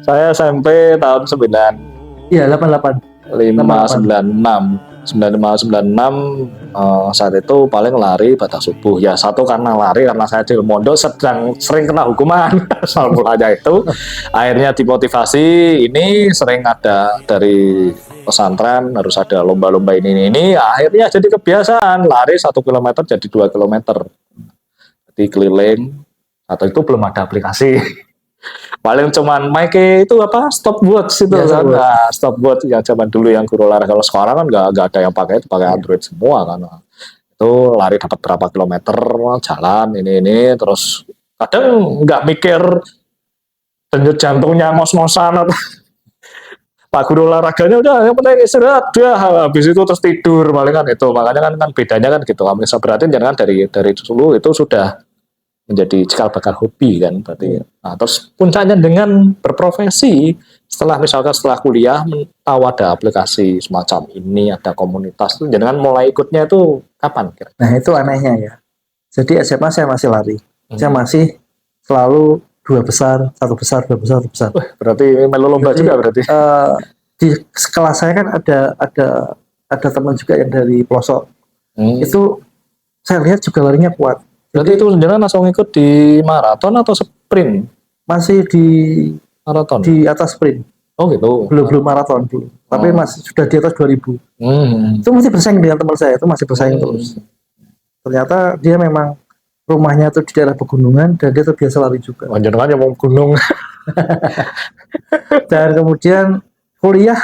Saya SMP tahun 9. Iya, 88. 596. Saat itu paling lari batas subuh ya. Satu karena lari karena saya di Mondo sering kena hukuman soal mulanya itu. Akhirnya dimotivasi ini sering ada dari pesantren harus ada lomba-lomba ini. Akhirnya jadi kebiasaan lari 1 kilometer jadi 2 kilometer. Jadi keliling. Atau itu belum ada aplikasi. Paling cuman make itu stopwatch itu kan. Nah, stopwatch yang zaman dulu yang guru olahraga. Kalau sekarang kan nggak ada yang pakai itu, pakai Android semua kan. Itu lari dapat berapa kilometer jalan ini terus kadang nggak mikir denyut jantungnya ngos-ngosan atau Pak guru olahraganya udah yang penting istirahat habis itu terus tidur paling kan itu. Makanya kan bedanya kan gitu. Kamu bisa berarti jangan dari dulu itu sudah menjadi cikal bakal hobi kan berarti. Nah, terus puncaknya dengan berprofesi setelah kuliah tahu ada aplikasi semacam ini, ada komunitas tuh, jangan mulai ikutnya itu kapan kira? Nah, itu anehnya ya. Jadi SMA saya masih lari. Saya masih selalu 2 besar, 1 besar, 2 besar, 1 besar. Berarti melu lomba Jadi, juga berarti. Di kelas saya kan ada teman juga yang dari pelosok. Itu saya lihat juga larinya kuat. Berarti itu sendiri langsung ikut di maraton atau sprint? Masih di Maraton. atas sprint. Oh gitu. Belum maraton dulu. Tapi masih sudah di atas 2000. Itu masih bersaing dengan teman saya, itu masih bersaing terus. Ternyata dia memang rumahnya itu di daerah pegunungan dan dia terbiasa lari juga. Panjenengan yang mau gunung. Dan kemudian kuliah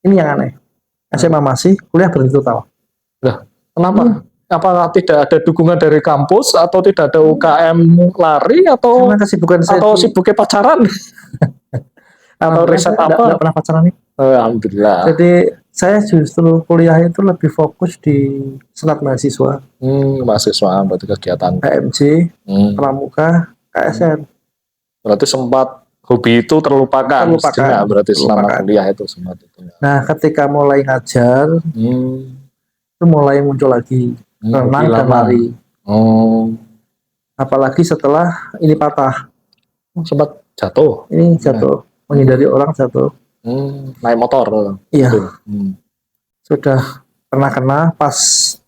ini yang aneh. SMA masih, kuliah berhenti total. Nah, kenapa? Apakah tidak ada dukungan dari kampus atau tidak ada UKM lari atau Karena kesibukan saya sibuknya pacaran atau riset apa? Enggak pernah pacaran nih. Alhamdulillah. Jadi saya justru kuliah itu lebih fokus di senat mahasiswa. Mahasiswa berarti kegiatan KMJ, Pramuka, KSN. Berarti sempat hobi itu terlupakan. Berarti selama kuliah itu sempat itu. Nah, ketika mulai ngajar, itu mulai muncul lagi renang dan lari. Apalagi setelah ini patah. Sempat jatuh. Ini jatuh, menghindari orang jatuh. Naik motor. Iya. Sudah pernah kena pas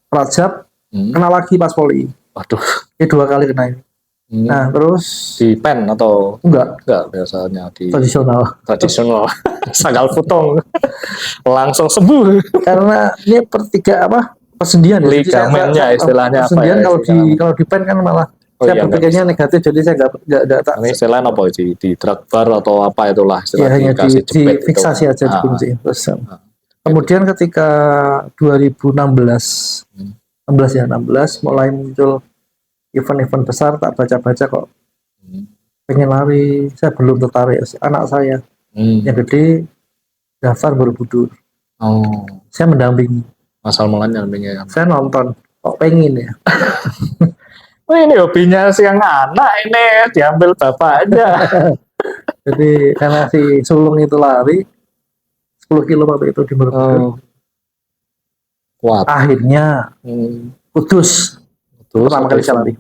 Rajab, kena lagi pas poli. Waduh. Ini 2 kali kena ini. Nah, terus di pen atau enggak biasanya di tradisional. Sanggal putong. Langsung sembuh. Karena ini persendian ya. Ligamennya istilahnya persendian apa ya? Kalau di pen kan malah saya berpikirnya negatif, jadi saya enggak tak. Ini istilahnya apa di drag bar atau apa itulah istilahnya. Ya, hanya di fiksasi aja dikunci. Terus kemudian ketika 2016 mulai muncul event-event besar, tak baca-baca kok pengen lari, saya belum tertarik. Anak saya yang gede daftar Borobudur. Saya mendampingi. Asal mulanya mendampingi. Saya nonton, kok pengen ya. Ini hobinya si yang anak ini diambil bapaknya. Jadi karena si sulung itu lari 10 kilo waktu itu di Borobudur. Kuat. Akhirnya Kudus pertama kali saya lari.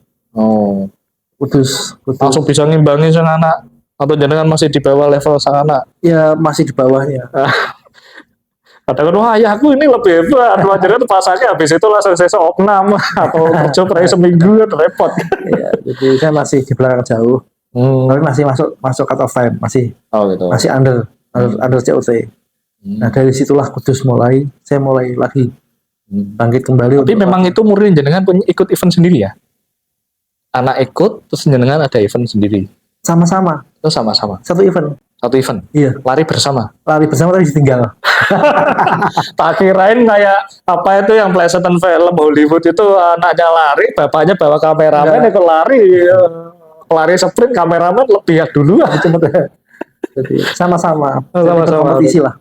Kudus. Langsung bisa ngimbangi sang anak atau jangan masih di bawah level sang anak? Ya masih di bawahnya. Kadang-kadang wah ayahku ini lebih hebat, wajarnya pasangnya habis itu langsung saya opnam atau kerja per seminggu repot. Ya, jadi saya masih di belakang jauh. Tapi masih masuk cut off time, masih under COT. Nah dari situlah Kudus saya mulai lagi bangkit kembali. Tapi memang itu murni jenengan punya ikut event sendiri ya? Anak ikut terus jenengan ada event sendiri? Sama-sama. Itu sama-sama? Satu event. Iya. Lari bersama tapi ditinggal. Tak kirain kayak apa itu yang plesetan film Hollywood itu anaknya lari, bapaknya bawa kameramen ikut lari sprint, kameramen lebih dulu Jadi sama-sama kompetisi lah.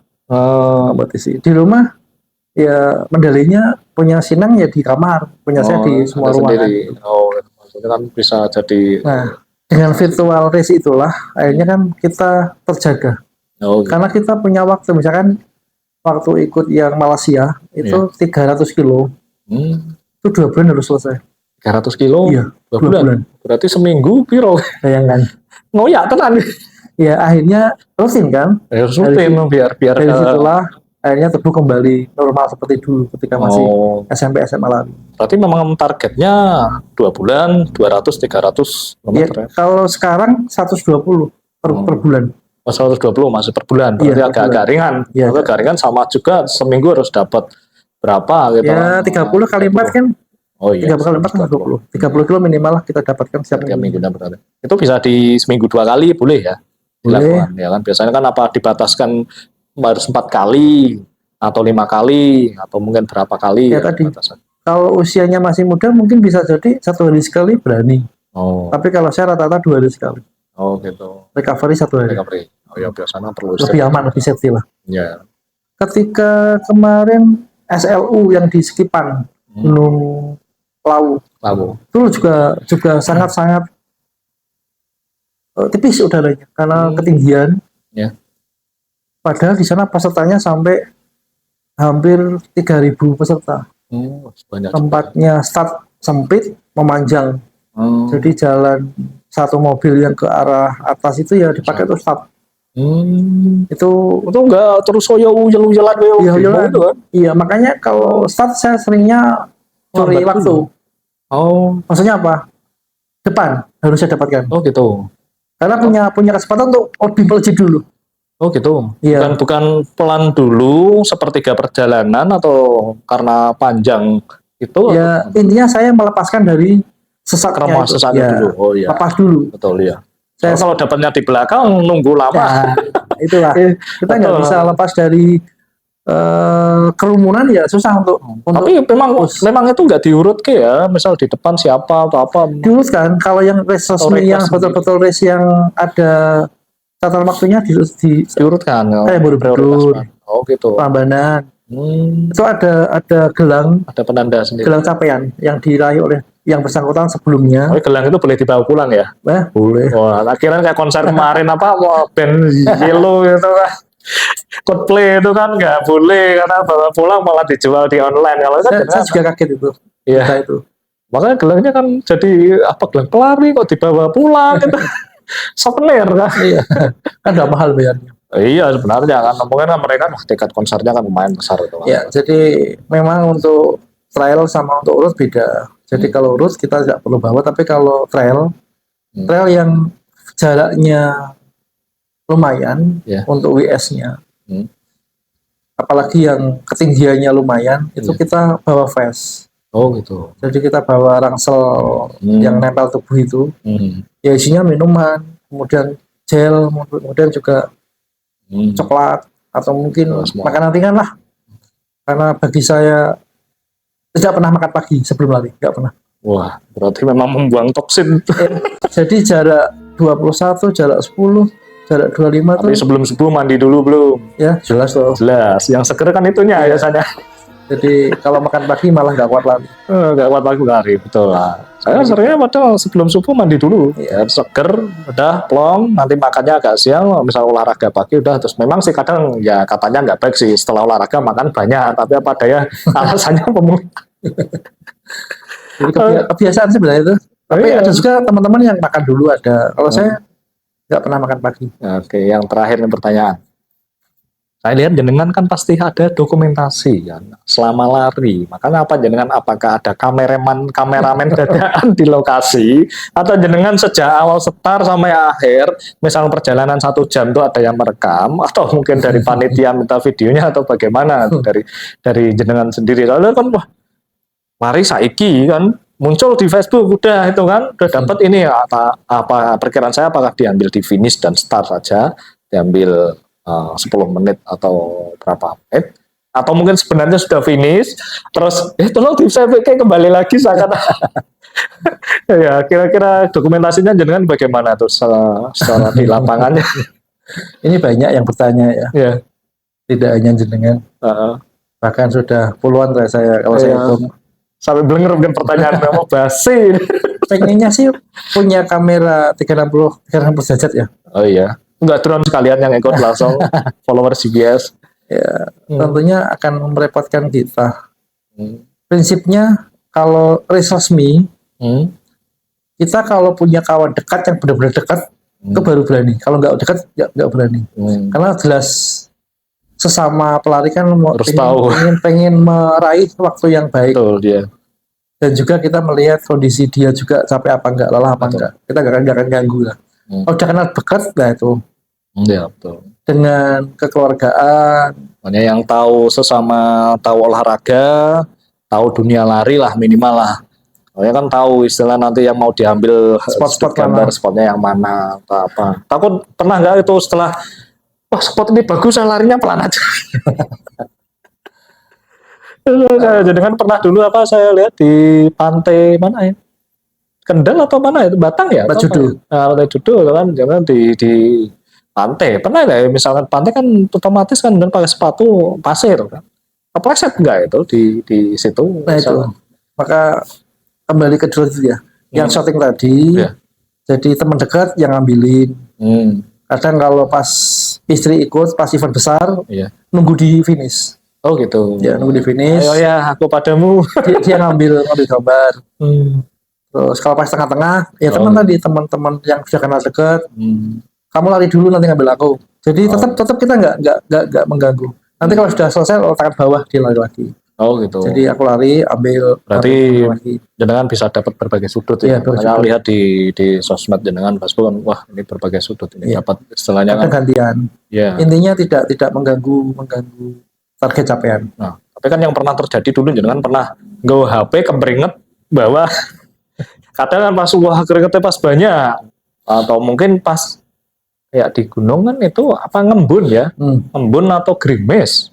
Kompetisi di rumah ya, medalinya punya Sinang ya di kamar, punya saya di semua ruangan. Maksudnya kan bisa jadi. Nah, dengan virtual race itulah akhirnya kan kita terjaga. Karena kita punya waktu, misalkan waktu ikut yang Malaysia itu 300 kilo, itu 2 bulan harus selesai. 300 kilo? Iya, 2 bulan. Berarti seminggu piro? Bayangkan. Ngoyak tenan. Ya akhirnya rutin kan? Rutin biar dari situlah akhirnya tubuh kembali normal seperti dulu ketika masih SMP SMA lari. Berarti memang targetnya 2 bulan 200-300 km. Ya, kalau sekarang 120 per bulan. 120 masih per bulan. Berarti agak ringan. Ya, agak ringan sama juga seminggu harus dapat berapa gitu. Ya 30 kali 4 kan. 30 kali 4 kan 20. 30 kilo minimal lah kita dapatkan setiap minggu. Itu bisa di seminggu 2 kali boleh ya? Boleh. Ya kan biasanya kan apa dibataskan harus 4 kali atau 5 kali atau mungkin berapa kali ya tadi kalau usianya masih muda mungkin bisa jadi 1 hari sekali berani. Tapi kalau saya rata-rata 2 hari sekali. Gitu. Recovery 1 hari. Ya biasanya perlu lebih aman, lebih safety lah. Ya. Ketika kemarin SLU yang di Skipan Gunung Lawu itu juga sangat-sangat tipis udaranya karena ketinggian. Ya. Padahal di sana pesertanya sampai hampir 3.000 peserta. Banyak juga. Tempatnya start sempit, memanjang. Oh. Jadi jalan satu mobil yang ke arah atas itu ya dipakai tuh start. Itu enggak terus uyel-uyelan iya, gitu kan? iya, makanya kalau start saya seringnya curi Lambat waktu. dulu. Oh, Maksudnya apa? Depan harus saya dapatkan. oh gitu. Karena punya kesempatan untuk lebih melejit dulu. Oh gitu. Iya. Bukan pelan dulu sepertiga perjalanan atau karena panjang itu Ya intinya saya melepaskan dari sesaknya krema itu. sesaknya Ya, dulu. Oh iya. lepas dulu. Betul ya. Saya Kalau dapatnya di belakang nunggu lama. ya, itulah kita nggak Betul. bisa lepas dari kerumunan ya susah untuk Tapi memang itu nggak diurut ke ya. Misal di depan siapa atau apa. diurutkan. Kalau yang race resmi yang betul-betul race yang ada catatan waktunya diurutkan. kayak Borobudur, Oh gitu. Prambanan. Itu ada gelang Ada penanda sendiri. gelang capaian yang diraih oleh yang bersangkutan sebelumnya. Oh, gelang itu boleh dibawa pulang ya? Boleh. Wah, akhirnya kayak konser kemarin apa band Yellow gitu kan. Coldplay itu kan nggak boleh karena bawa pulang malah dijual di online. Kalau saya juga kaget itu. Iya. Itu. Makanya gelangnya kan jadi apa, gelang pelari kok dibawa pulang gitu. Souvenir kan. Iya. Kan udah mahal bayarnya. Iya sebenarnya kan mungkin kan mereka tiket konsernya kan lumayan besar itu. Ya, jadi memang untuk trail sama untuk urut beda. Jadi kalau urut kita tidak perlu bawa, tapi kalau trail yang jaraknya lumayan untuk WS-nya, apalagi yang ketinggiannya lumayan, itu kita bawa vest. Oh gitu. Jadi kita bawa ransel yang nempel tubuh itu, ya isinya minuman, kemudian gel, kemudian juga coklat atau mungkin makanan ringan lah. Karena bagi saya tidak pernah makan pagi sebelum lari, nggak pernah. Wah, berarti memang membuang toksin. Jadi jarak 21, jarak 10, jarak 25 tapi sebelum subuh mandi dulu belum? Ya, jelas loh. Jelas, yang seger kan itunya biasanya. Jadi kalau makan pagi malah nggak kuat lari. Nggak kuat lari, betul lah. Saya seringnya padahal sebelum subuh mandi dulu, ya seger, udah plong, nanti makannya agak siang, misal olahraga pagi udah, terus memang sih kadang ya katanya nggak baik sih setelah olahraga makan banyak, tapi apa daya alasannya pemula. Jadi kebiasaan sebenarnya itu. Tapi ada juga teman-teman yang makan dulu ada. Kalau saya nggak pernah makan pagi. Oke, yang terakhir nih pertanyaan. Saya lihat jenengan kan pasti ada dokumentasi kan selama lari. Makanya apa jenengan, apakah ada kameramen dadakan di lokasi atau jenengan sejak awal start sampai akhir, misalnya perjalanan 1 jam itu ada yang merekam atau mungkin dari panitia minta videonya atau bagaimana dari jenengan sendiri. Soalnya kan wah, lari saiki kan muncul di Facebook udah itu kan udah dapat ini apa perkiraan saya apakah diambil di finish dan start saja, diambil 10 menit atau berapa menit, atau mungkin sebenarnya sudah finish terus tolong di VPK kembali lagi seakan ya kira-kira dokumentasinya jenengan bagaimana tuh secara di lapangannya? Ini banyak yang bertanya ya. Tidak hanya jenengan, bahkan sudah puluhan saya kalau saya hitung. Sampai blenger mungkin pertanyaan mau basi. Pengennya sih punya kamera 360 derajat ya. Oh iya. Enggak drone sekalian yang ikut langsung follower GPS. Ya, tentunya akan merepotkan kita. Prinsipnya kalau race resmi, kita kalau punya kawan dekat yang benar-benar dekat, itu baru berani. Kalau nggak dekat, nggak berani. Karena jelas sesama pelari kan pengen meraih waktu yang baik. Betul dia. Dan juga kita melihat kondisi dia juga capek apa enggak, lelah apa enggak. Kita nggak akan ganggu lah. Kalau udah kenal dekat, nah itu. Iya betul. Dengan kekeluargaan. Makanya yang tahu sesama, tahu olahraga, tahu dunia lari lah minimal lah. Soalnya kan tahu istilah nanti yang mau diambil spot gambar spotnya yang mana atau apa. Takut pernah nggak itu setelah wah spot ini bagus saya larinya pelan aja. Jadi kan pernah dulu apa saya lihat di pantai mana ya? Kendal atau mana itu Batang ya? Judo. Pantai Judo kan jangan di pantai. Pernah ya misalkan pantai kan otomatis kan dan pakai sepatu pasir kan. Kepleset enggak itu di situ? Nah itu. Maka kembali ke dulu ya. Yang shooting tadi. Jadi teman dekat yang ngambilin. Kadang kalau pas istri ikut pas event besar nunggu di finish. Oh gitu. Dia nunggu di finish. Ayo ya, aku padamu. Dia ngambil gambar. Hmm. Terus kalau pas tengah-tengah, ya Oh. teman-teman yang sudah kenal dekat, Hmm. kamu lari dulu nanti ngambil aku. Jadi Oh. tetap kita nggak mengganggu. Nanti kalau sudah selesai letakkan bawah dia lari lagi. Oh gitu. Jadi aku lari ambil Berarti lagi. jenengan bisa dapat berbagai sudut Iya, ya. berbagai Saya sudut. lihat di sosmed jenengan Facebook kan, wah ini berbagai sudut ini Iya. dapat istilahnya Kadang kan. gantian. Ya. Intinya tidak mengganggu target capaian. Nah, tapi kan yang pernah terjadi dulu jenengan pernah nggawa HP keberinget bahwa kadang kan pas wah keringetnya pas banyak atau mungkin pas kayak di gunung kan itu apa ngembun ya, ngembun atau gerimis.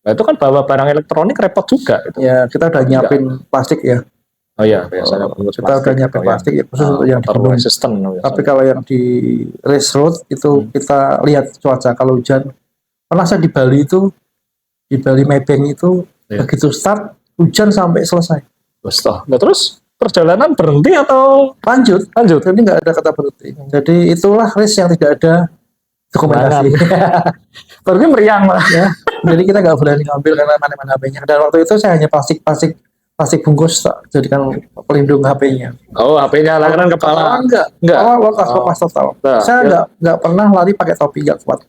Nah, itu kan bawa barang elektronik repot juga gitu. Ya kita udah nyiapin plastik ya. Oh iya, biasanya bungkus Kita udah nyiapin plastik ya, khusus untuk yang di gunung. resisten. Tapi kalau yang di race road itu kita lihat cuaca. Kalau hujan, pernah saya di Bali itu, di Bali Maybank itu begitu start hujan sampai selesai. Nah, terus perjalanan berhenti atau lanjut? Jadi nggak ada kata berhenti. Jadi itulah race yang tidak ada dokumentasi. Berarti meriang lah ya. Jadi kita nggak boleh ngambil karena mana-mana HP-nya. Dan waktu itu saya hanya plastik bungkus tak jadikan pelindung HP-nya. Oh, HP-nya langganan kepala. Enggak. Oh, lepas total. Saya nggak pernah lari pakai topi, nggak kuat.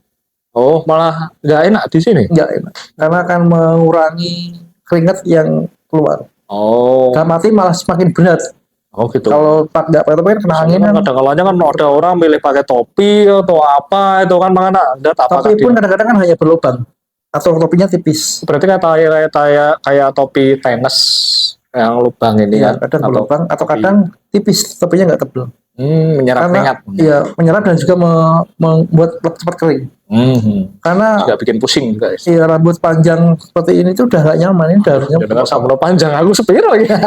Oh, malah nggak enak di sini? Nggak enak. Karena akan mengurangi keringat yang keluar. Oh. Dalam arti malah semakin berat. Oh gitu. Kalau nggak pakai topi kan kena angin kan. Kadang-kadang kan ada orang milih pakai topi atau apa itu kan makanya ada topi pun kadang-kadang kan hanya berlubang atau topinya tipis. Berarti kayak topi tenis yang lubang ini ya, kadang berlubang atau kadang tipis, topinya nggak tebal. Menyerap keringat. Iya, menyerap dan juga membuat cepat kering. Karena juga bikin pusing guys. Iya, rambut panjang seperti ini tuh udah gak nyaman, ini udah harusnya. Sama panjang aku sepiro ya.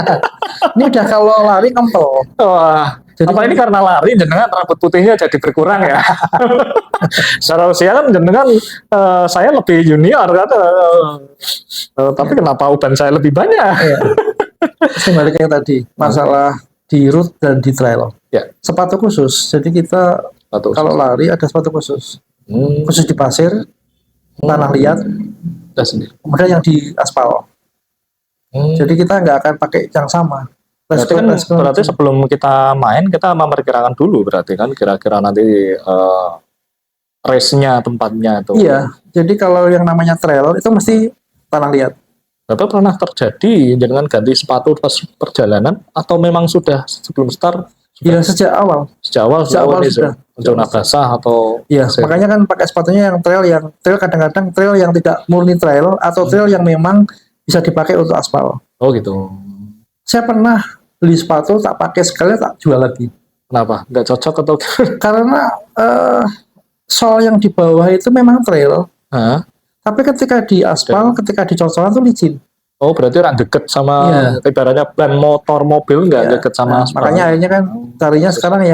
Ini udah kalau lari kempel. Wah. Jadi apa ini karena lari jenengan rambut putihnya jadi berkurang ya? Secara usia kan jenengan saya lebih junior kan, tapi kenapa uban saya lebih banyak? Iya. Sebaliknya tadi masalah di route dan di trail. Ya. Sepatu khusus. Jadi kita kalau lari ada sepatu khusus. Khusus di pasir, tanah liat, kemudian yang di aspal. Jadi kita nggak akan pakai yang sama. Berarti sebelum kita main kita memperkirakan dulu berarti kan kira-kira nanti race-nya tempatnya itu. Iya. Jadi kalau yang namanya trail itu mesti tanah liat. Bapak pernah terjadi dengan ganti sepatu pas perjalanan atau memang sudah sebelum start? Iya, sejak awal sudah. Zona basah atau iya, makanya kan pakai sepatunya yang trail kadang-kadang trail yang tidak murni trail atau trail yang memang bisa dipakai untuk aspal. Oh gitu. Saya pernah beli sepatu tak pakai sekali tak jual lagi. Kenapa? Nggak cocok atau? Karena sol yang di bawah itu memang trail. Tapi ketika di aspal, ketika di cocolan itu licin. Oh, berarti orang deket sama ibaratnya ban motor mobil nggak deket sama aspal. Makanya akhirnya kan carinya sekarang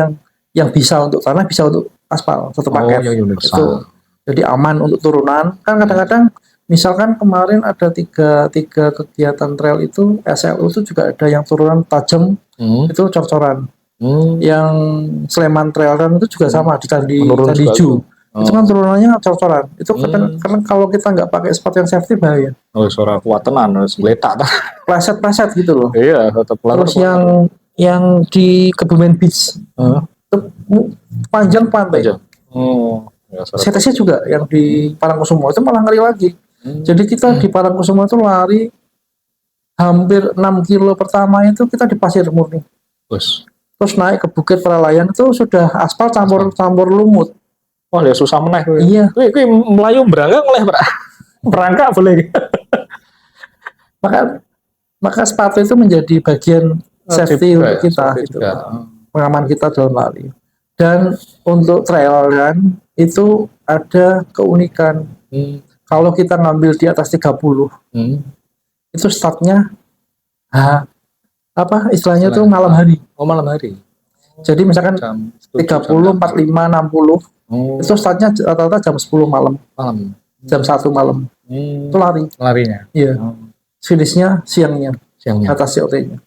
yang bisa untuk tanah, bisa untuk aspal, satu paket. Itu jadi aman untuk turunan. Kan kadang-kadang misalkan kemarin ada tiga kegiatan trail itu, SLU itu juga ada yang turunan tajam, itu cor-coran. Yang Sleman Trail Run itu juga sama di Candi Ju. Itu kan turunannya cor-coran. Itu karena kalau kita nggak pakai sepatu yang safety bahaya. Oh, suara kuat tenan, harus geletak. Pleset gitu loh. Iya, tetap. Terus yang di Kebumen Beach, itu panjang pantai. Saya tesnya juga yang di Parangkusumo itu malah ngeri lagi. Jadi kita di Parangkusumo itu lari hampir 6 kilo pertama itu kita di pasir murni. Terus naik ke Bukit Peralayan itu sudah aspal campur lumut. Wah, ya susah meneh. Iya. Kuwi melayu berangkat oleh berangkat boleh. Maka sepatu itu menjadi bagian safety untuk kita gitu. Pengaman kita dalam lari. Dan untuk trail run itu ada keunikan. Kalau kita ngambil di atas 30, itu startnya istilahnya tuh malam hari. Oh, malam hari. Jadi misalkan 30, 45, 60 itu startnya rata-rata jam 10 malam. Jam 1 malam. Itu larinya. Iya. Finishnya siangnya. Atas COT-nya.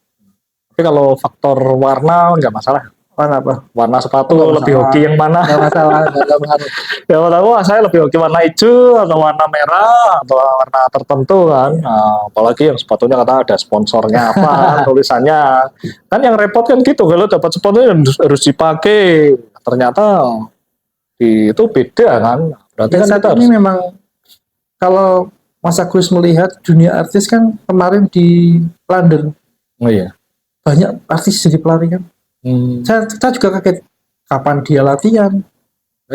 Tapi kalau faktor warna nggak masalah. apa? Warna sepatu Nggak lebih masalah. hoki yang mana? Nggak masalah, nggak pengaruh. Ya tahu saya lebih hoki warna hijau atau warna merah atau warna tertentu kan. Nah, apalagi yang sepatunya kata ada sponsornya apa tulisannya. Kan yang repot kan gitu kalau dapat sepatu harus dipakai. Ternyata itu beda kan. Berarti Ya, kan saat kita ini harus. memang kalau Mas Agus melihat dunia artis kan kemarin di London Oh iya. banyak artis jadi pelari kan. Saya juga kaget kapan dia latihan.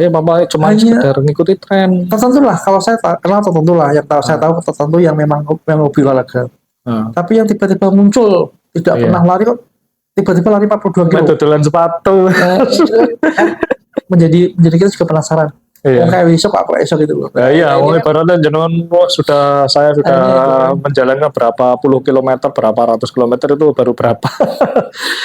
Mama cuma Hanya- sekedar ngikuti tren. Tertentu lah kalau saya kenal tertentu lah yang tahu saya tahu tertentu yang memang yang hobi olahraga. Nah, Tapi yang tiba-tiba muncul tidak Iya. pernah lari kok tiba-tiba lari 42 kilo. dodolan sepatu. menjadi kita juga penasaran. Iya. Kayak besok apa esok gitu loh. Ya iya, Ini kan ibaratnya jenengan saya sudah Akhirnya, menjalankan berapa puluh kilometer, berapa ratus kilometer itu baru berapa.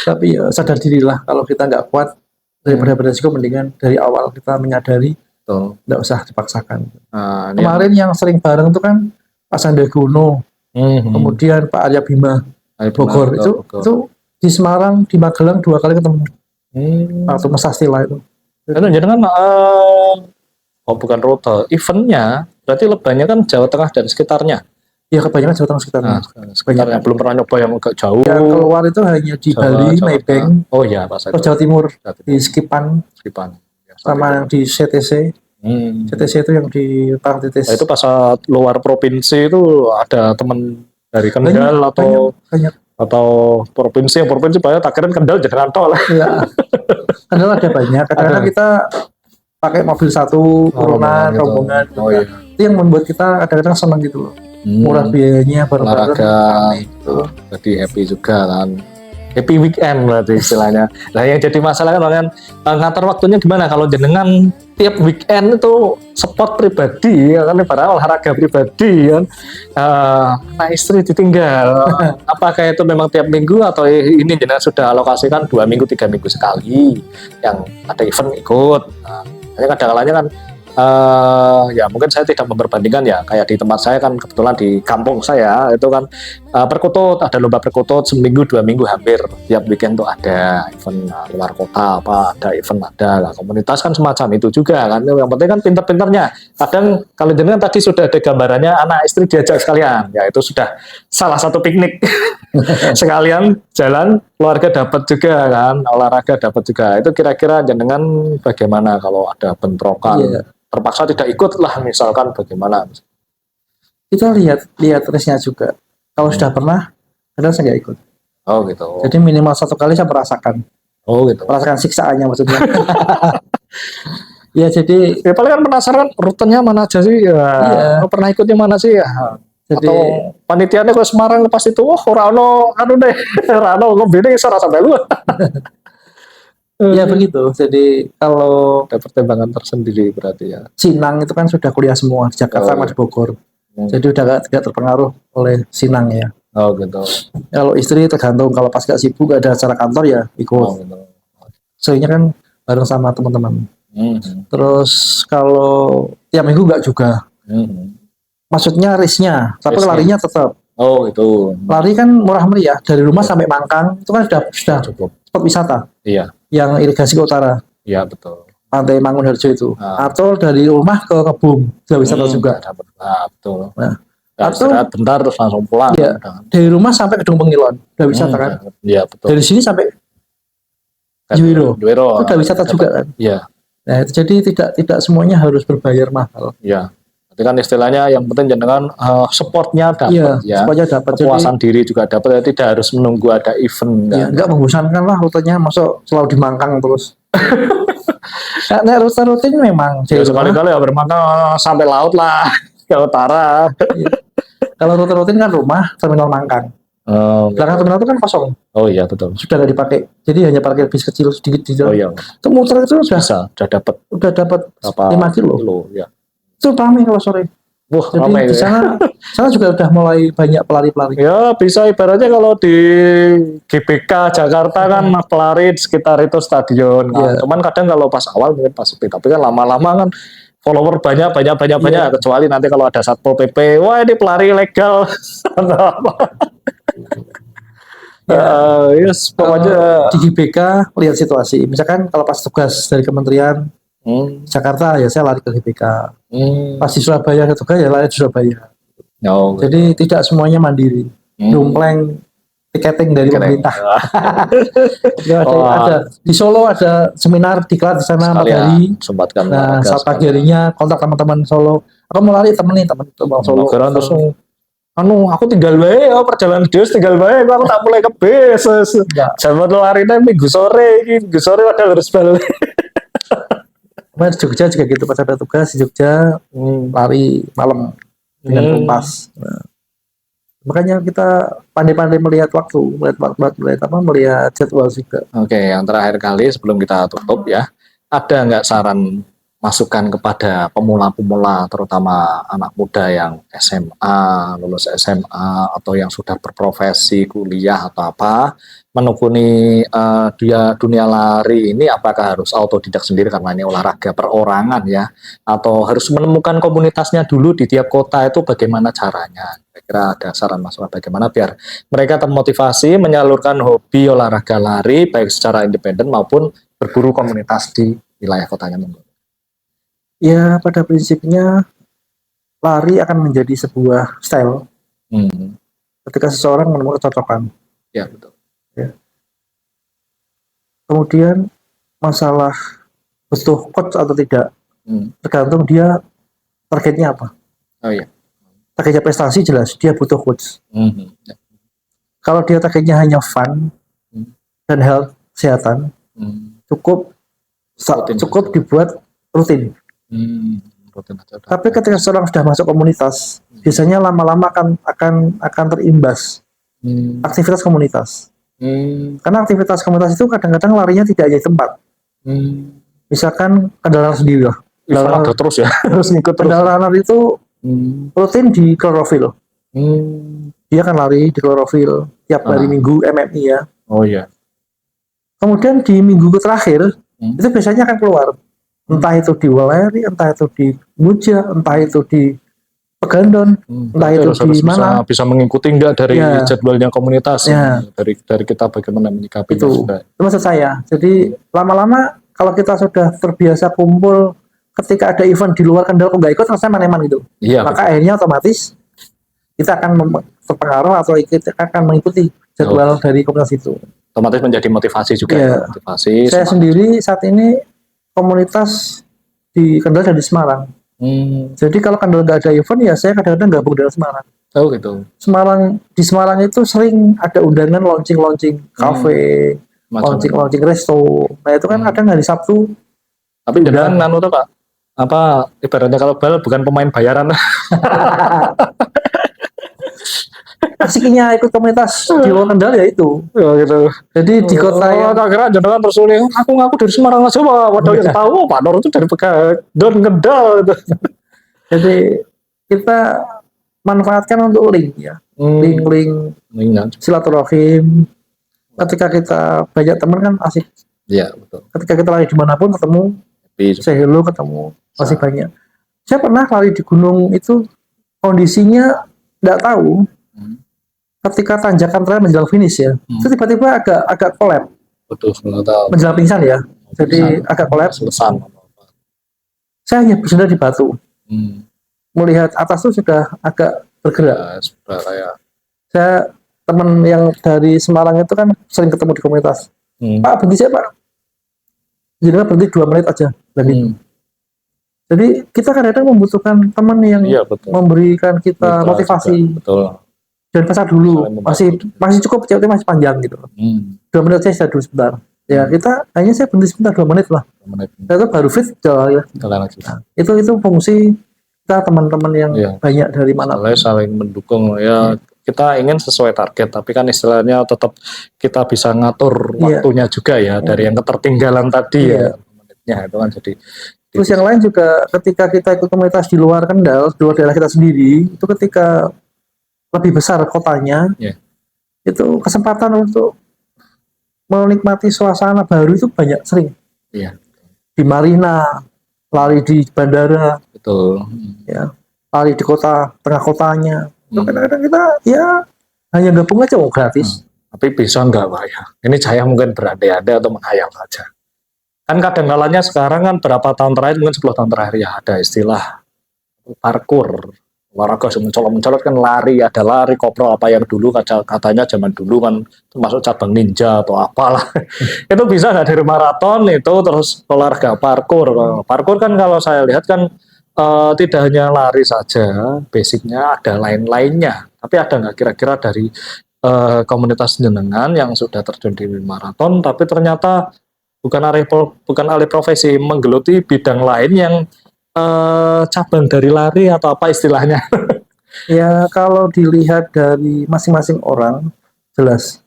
tapi ya, sadar dirilah kalau kita nggak kuat daripada beresiko mendingan dari awal kita menyadari Tuh. nggak usah dipaksakan. Nah, ini Kemarin yang sering bareng tuh kan Pak Sandiaga Uno, kemudian Pak Arya Bima Bogor itu di Semarang di Magelang 2 kali ketemu waktu Mas Astila itu. Itu jenengan bukan rute, eventnya berarti lebahnya kan Jawa Tengah dan sekitarnya. Ya kebanyakan Jawa Tengah sekitarnya. Nah, sekitarnya belum pernah nyoba yang agak jauh. Yang keluar itu hanya di Jawa, Bali, Jawa Maybank, Tengah. Oh iya, Pak saya. atau Jawa Timur Jawa di Skipan Skipan. Ya, sama yang di CTC. Hmm. CTC itu yang di Parangtritis. Nah, itu pas saat luar provinsi itu ada teman dari Kendal banyak. atau provinsi banyak tak kira Kendal jangan tol. Ya. Kendal ada banyak. Kadang-kadang kita pakai mobil satu, turunan, gitu. rombongan. Oh iya. Itu yang membuat kita kadang-kadang senang gitu loh. Murah biayanya, bareng-bareng. Olahraga rame gitu. jadi happy juga kan, happy weekend berarti istilahnya. Nah yang jadi masalah kan ngatur waktunya gimana kalau jenengan tiap weekend itu sport pribadi ya kan, ibarat olahraga pribadi kan, nah istri ditinggal. Apakah itu memang tiap minggu atau ini jenengan sudah alokasikan 2 minggu 3 minggu sekali yang ada event ikut? Nah, kadang-kadang kan ya mungkin saya tidak memperbandingkan ya, kayak di tempat saya kan kebetulan di kampung saya itu kan perkutut, ada lomba perkutut seminggu 2 minggu hampir tiap weekend tuh ada event luar kota apa, ada event ada lah, komunitas kan semacam itu juga kan. Yang penting kan pinter-pinternya. Kadang kalau jenengan tadi sudah ada gambarannya anak istri diajak sekalian, ya itu sudah salah satu piknik. Sekalian jalan keluarga dapat juga kan, olahraga dapat juga. Itu kira-kira jenengan bagaimana kalau ada bentrokan? Iya. Terpaksa tidak ikut lah misalkan bagaimana? Kita lihat race-nya juga. Kalau sudah pernah, kadang saya nggak ikut. Oh gitu. Jadi minimal 1 kali saya merasakan Oh gitu. siksaannya maksudnya. Ya jadi Ya paling kan penasaran rutenya mana aja sih ya. Iya. Pernah ikutnya mana sih ya? Jadi Atau panitianya ke Semarang pas itu ora ono anu deh. Ora ono ngombene iso rasa melu. ya begitu. Jadi kalau Ada pertimbangan tersendiri berarti ya. Sinang itu kan sudah kuliah semua di Jakarta sama di Bogor. Jadi udah tidak terpengaruh oleh Sinang ya. Oh gitu. Kalau istri tergantung, kalau pas gak sibuk gak ada acara kantor ya ikut. Oh gitu. Seringnya kan bareng sama teman-teman. Hmm. Terus kalau tiap minggu gak juga. Maksudnya race-nya, tapi Race-nya. larinya tetap. Oh gitu. Lari kan murah meriah dari rumah sampai Mangkang itu kan sudah Cukup. spot wisata Iya. yang irigasi ke utara, Iya betul. Pantai Mangunharjo itu. Ah. Atau dari rumah ke Kebun, sudah wisata juga. Betul. Nah, Ya, atau- istirahat bentar terus langsung pulang. Iya. Udah. Dari rumah sampai Gedung Pengilon, sudah wisata kan. Iya betul. Dari sini sampai Jiwiro, Duero. itu udah wisata juga kan. Iya. Nah, itu jadi tidak semuanya harus berbayar mahal. Iya. Berarti kan istilahnya yang penting jangan supportnya dapat Iya, ya. supaya dapat. Jadi Kepuasan diri juga dapat ya, tidak harus menunggu ada event. ya, kan. nggak membosankan lah rutenya, masuk selalu di Mangkang terus. Nah, rute rutin memang Ya, dari rumah. sekali-kali ya bermakan sampai laut lah ke utara. Kalau rute rutin kan rumah terminal Mangkang. Belakang terminal itu kan kosong, Oh iya betul. sudah nggak dipakai. Jadi hanya parkir bis kecil sedikit di Oh dalam. iya Itu muter itu bisa, udah dapat udah dapat berapa 5 kilo. ya. Itu ramai kalau sore. Wah Jadi ramai di ya. sana juga udah mulai banyak pelari-pelari. Ya bisa ibaratnya kalau di GBK Jakarta kan pelari di sekitar itu stadion. Kan. Iya. Cuman kadang kalau pas awal mungkin pas sepi, tapi kan lama-lama kan follower banyak. Iya. Kecuali nanti kalau ada Satpol PP, wah ini pelari ilegal. Yes, pokoknya Di GBK lihat situasi. Misalkan kalau pas tugas dari kementerian Jakarta ya saya lari ke GBK. Pas di Surabaya ke tugas ya lari di Surabaya. no, Jadi tidak semuanya mandiri. Dompleng tiketing dari pemerintah. Ya, ada di Solo ada seminar diklat di sana 4 hari. sempatkan Nah, saat pagi harinya kontak teman-teman Solo. Aku mau lari temen teman Solo. Terus aku tinggal bae ya perjalanan Deus tinggal bae aku tak mulai ke bis. Jaman larine minggu sore padahal harus balik. Kemarin Jogja juga gitu pas ada tugas di Jogja lari malam dengan kompas. Nah, makanya kita pandai-pandai melihat waktu, melihat jadwal juga. Oke, yang terakhir kali sebelum kita tutup ya, ada nggak saran masukan kepada pemula-pemula, terutama anak muda yang SMA, lulus SMA atau yang sudah berprofesi kuliah atau apa, menekuni dunia lari ini, apakah harus autodidak sendiri karena ini olahraga perorangan ya, atau harus menemukan komunitasnya dulu di tiap kota, itu bagaimana caranya? Kira ada saran masukan bagaimana biar mereka termotivasi menyalurkan hobi olahraga lari baik secara independen maupun berburu komunitas di wilayah kotanya. Ya pada prinsipnya lari akan menjadi sebuah style ketika seseorang menemukan kecocokan. Ya betul. Ya. Kemudian masalah butuh coach atau tidak tergantung dia targetnya apa. Oh iya. Targetnya prestasi jelas dia butuh coach. Ya. Kalau dia targetnya hanya fun dan health kesehatan cukup dibuat rutin. Tapi ketika seorang sudah masuk komunitas, biasanya lama-lama akan terimbas aktivitas komunitas. Karena aktivitas komunitas itu kadang-kadang larinya tidak hanya di tempat. Misalkan kendaraan sendiri lah. Ada terus ya, harus ngikut terus. Kendaraan itu rutin di klorofil. Dia akan lari di klorofil tiap hari Minggu MMI ya. Oh iya. Kemudian di minggu terakhir itu biasanya akan keluar. Entah itu di Waleri, entah itu di Muja, entah itu di Pegandon, entah itu di mana. Bisa mengikuti enggak dari jadwalnya komunitas, dari kita bagaimana menyikapi itu maksud saya. Jadi lama-lama kalau kita sudah terbiasa kumpul ketika ada event di luar Kendal kok nggak ikut, rasanya maneman gitu. Iya, maka akhirnya otomatis kita akan terpengaruh atau kita akan mengikuti jadwal dari komunitas itu. Otomatis menjadi motivasi juga. Motivasi. Saya sendiri saat ini komunitas di Kendal dan di Semarang. Jadi kalau Kendal nggak ada event ya saya kadang-kadang gabung dengan Semarang. Oh gitu. Di Semarang itu sering ada undangan launching kafe, launching resto. Nah itu kan kadang hari Sabtu. Tapi jangan nanu tuh Pak. Apa ibaratnya kalau bal bukan pemain bayaran. Asiknya ikut komunitas di luar Kendal ya itu. Oh, gitu. Jadi di kota yang kira jangan terus aku ngaku dari Semarang aja Pak. Waduh yang tahu Pak Nur itu dari Pegadon Kendal gitu. Jadi kita manfaatkan untuk link ya. Link silaturahim. Ketika kita banyak teman kan asik. Iya, betul. Ketika kita lari dimanapun ketemu, say hello ketemu, masih banyak. Saya pernah lari di gunung itu kondisinya nggak tahu. Ketika tanjakan terakhir menjelang finish ya, itu tiba-tiba agak kolab. Betul, tahu. Menjelang pingsan ya, jadi agak kolab. Saya hanya bersandar di batu. Melihat atas itu sudah agak bergerak. Saya teman yang dari Semarang itu kan sering ketemu di komunitas. Pak berhenti saya Pak. Jadi berhenti 2 menit aja. Jadi kita kadang-kadang membutuhkan teman yang memberikan kita motivasi. Betul. Dan pasar dulu masih cukup, jauhnya masih panjang gitu. 2 menit saya dulu sebentar. Ya kita hanya saya berhenti sebentar 2 menit lah. Itu baru fit jalan ya. Nah, itu fungsi kita teman-teman yang banyak dari mana. Saling mendukung ya. Kita ingin sesuai target, tapi kan istilahnya tetap kita bisa ngatur waktunya juga ya dari yang ketertinggalan tadi ya. Menitnya itu kan jadi. Terus yang lain juga ketika kita ikut komunitas di luar Kendal, di luar daerah kita sendiri, itu ketika lebih besar kotanya, itu kesempatan untuk menikmati suasana baru itu banyak sering. Di Marina, lari di bandara, ya, lari di kota tengah kotanya. Kadang-kadang kita ya hanya gabung aja gratis. Tapi bisa nggak Pak ya? Ini saya mungkin berandai-andai atau menghayal saja. Kan kadang kalanya sekarang kan berapa tahun terakhir, mungkin 10 tahun terakhir ya ada istilah parkour. Olahraga mencolot-mencolot kan lari, ada lari, kopro apa yang dulu katanya zaman dulu kan termasuk cabang ninja atau apalah. Itu bisa nggak dari maraton itu terus olahraga parkour. Parkour kan kalau saya lihat kan tidak hanya lari saja, basicnya ada lain-lainnya. Tapi ada nggak kira-kira dari komunitas jenengan yang sudah terjun di maraton, tapi ternyata bukan alih profesi, menggeluti bidang lain yang cabang dari lari atau apa istilahnya? Ya kalau dilihat dari masing-masing orang jelas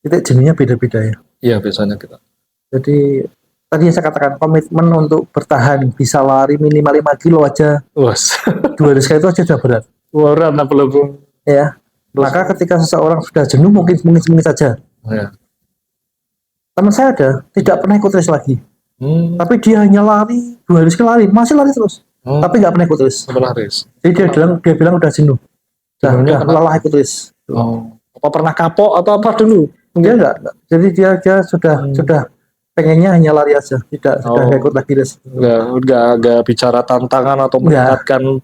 titik jenuhnya beda-beda ya. Iya biasanya kita. Jadi tadi yang saya katakan komitmen untuk bertahan bisa lari minimal 5 kilo aja Was, 2 hari sekali itu aja sudah berat berat belum. ya. Maka ketika seseorang sudah jenuh mungkin saja. Ya. Teman saya ada tidak pernah ikut race lagi, tapi dia hanya lari 2 hari sekali lari masih lari terus, tapi nggak pernah ikut race. Laris. Jadi dia bilang udah jenuh, udah lelah ikut race. Apa pernah kapok atau apa dulu? Dia enggak. Jadi dia sudah pengennya hanya lari aja, sudah nggak ikut lagi race. Enggak bicara tantangan atau meningkatkan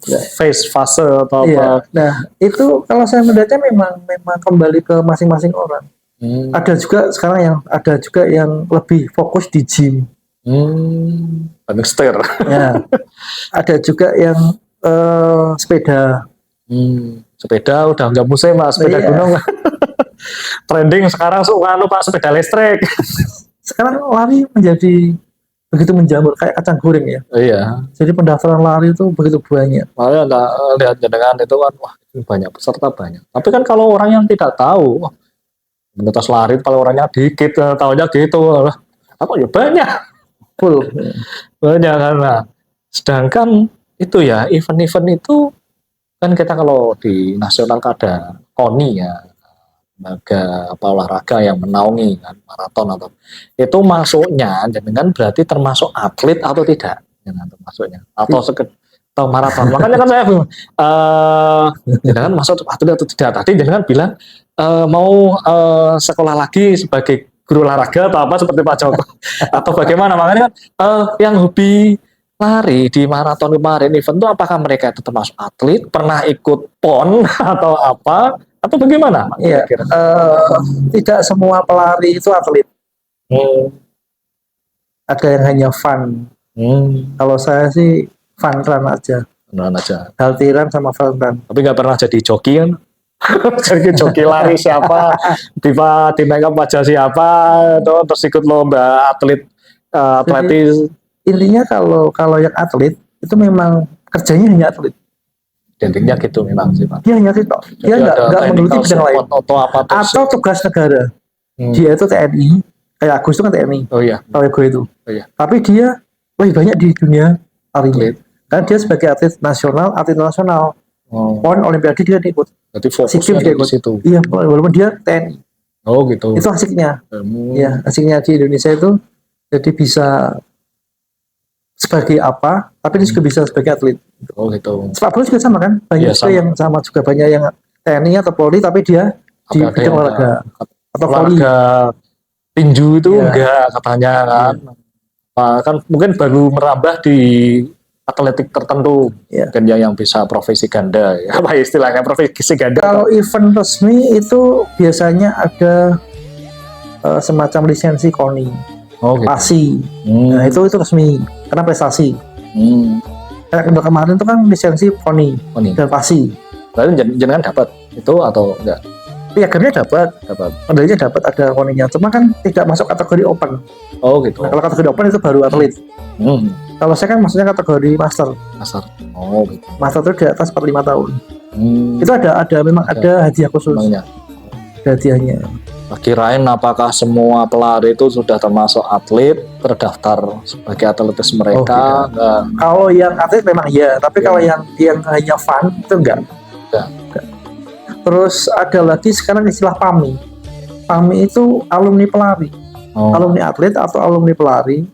fase atau apa. Nah itu kalau saya melihatnya memang kembali ke masing-masing orang. Ada juga sekarang yang lebih fokus di gym. Banyak setir. Ya. Ada juga yang sepeda. Sepeda udah nggak musim Mas, sepeda gunung. Trending sekarang Pak sepeda listrik. Sekarang lari menjadi begitu menjamur kayak kacang goreng ya. Iya. Jadi pendaftaran lari itu begitu banyak. Makanya nggak lihat jenengan itu kan, wah banyak peserta banyak. Tapi kan kalau orang yang tidak tahu, komunitas lari kalau orangnya dikit, tahunya gitu, apa ya banyak, Full. banyak karena. Sedangkan itu ya event-event itu kan kita kalau di nasional ada KONI ya, lembaga apa olahraga yang menaungi kan maraton atau itu masuknya dengan berarti termasuk atlet atau tidak dengan termasuknya atau maraton. Makanya kan saya jangan masuk atlet atau tidak. Tadi jangan bilang mau sekolah lagi sebagai guru olahraga atau apa seperti Pak Joko atau bagaimana. Makanya kan yang hobi lari di maraton kemarin event itu apakah mereka itu termasuk atlet, pernah ikut PON atau apa? Atau bagaimana? Iya, tidak semua pelari itu atlet. Ada yang hanya fun. Kalau saya sih fun run aja. Fun aja. Healthy run sama fun run. Tapi nggak pernah jadi joki kan? Jadi joki lari siapa? Tiba di make up wajah siapa? Terus ikut lomba atletis. Intinya kalau yang atlet itu memang kerjanya hanya atlet. Intinya gitu memang sih Pak. Dia hanya itu, dia nggak menggeluti bidang lain. Atau tugas negara. Dia itu TNI, kayak Agus itu kan TNI. Oh iya. Kalau gue itu. Oh iya. Tapi dia lebih banyak di dunia lari. Karena dia sebagai atlet nasional, atlet internasional. PON Olimpiade dia ikut. Berarti fokusnya di situ. Iya, walaupun dia TNI. Oh gitu. Itu asiknya. Ya, asiknya di Indonesia itu jadi bisa sebagai apa, tapi dia juga bisa sebagai atlet. Oh gitu. Sepak bola juga sama kan, banyak juga yang sama juga, banyak yang TNI atau Polri tapi dia di bidang olahraga atau olahraga tinju itu enggak katanya kan. Kan mungkin baru merambah di atletik tertentu, mungkin yang bisa profesi ganda, ya apa istilahnya profesi ganda. Kalau event resmi itu biasanya ada semacam lisensi KONI. Gitu. PASI. Nah itu resmi karena prestasi. Kayak kemarin itu kan lisensi KONI dan PASI. Berarti jangan dapat itu atau enggak? Piagamnya dapat, medalinya dapat, ada KONI-nya. Cuma kan tidak masuk kategori open. Oh gitu. Nah, kalau kategori open itu baru atlet. Kalau saya kan maksudnya kategori master. Oh gitu. Master itu di atas 45 tahun. Itu memang ada hadiah khusus. Ada hadiahnya. Kirain apakah semua pelari itu sudah termasuk atlet, terdaftar sebagai atletis mereka? Kalau yang atlet memang iya, tapi kalau yang hanya fun itu enggak. Terus ada lagi sekarang istilah PAMI. PAMI itu alumni pelari, alumni atlet atau alumni pelari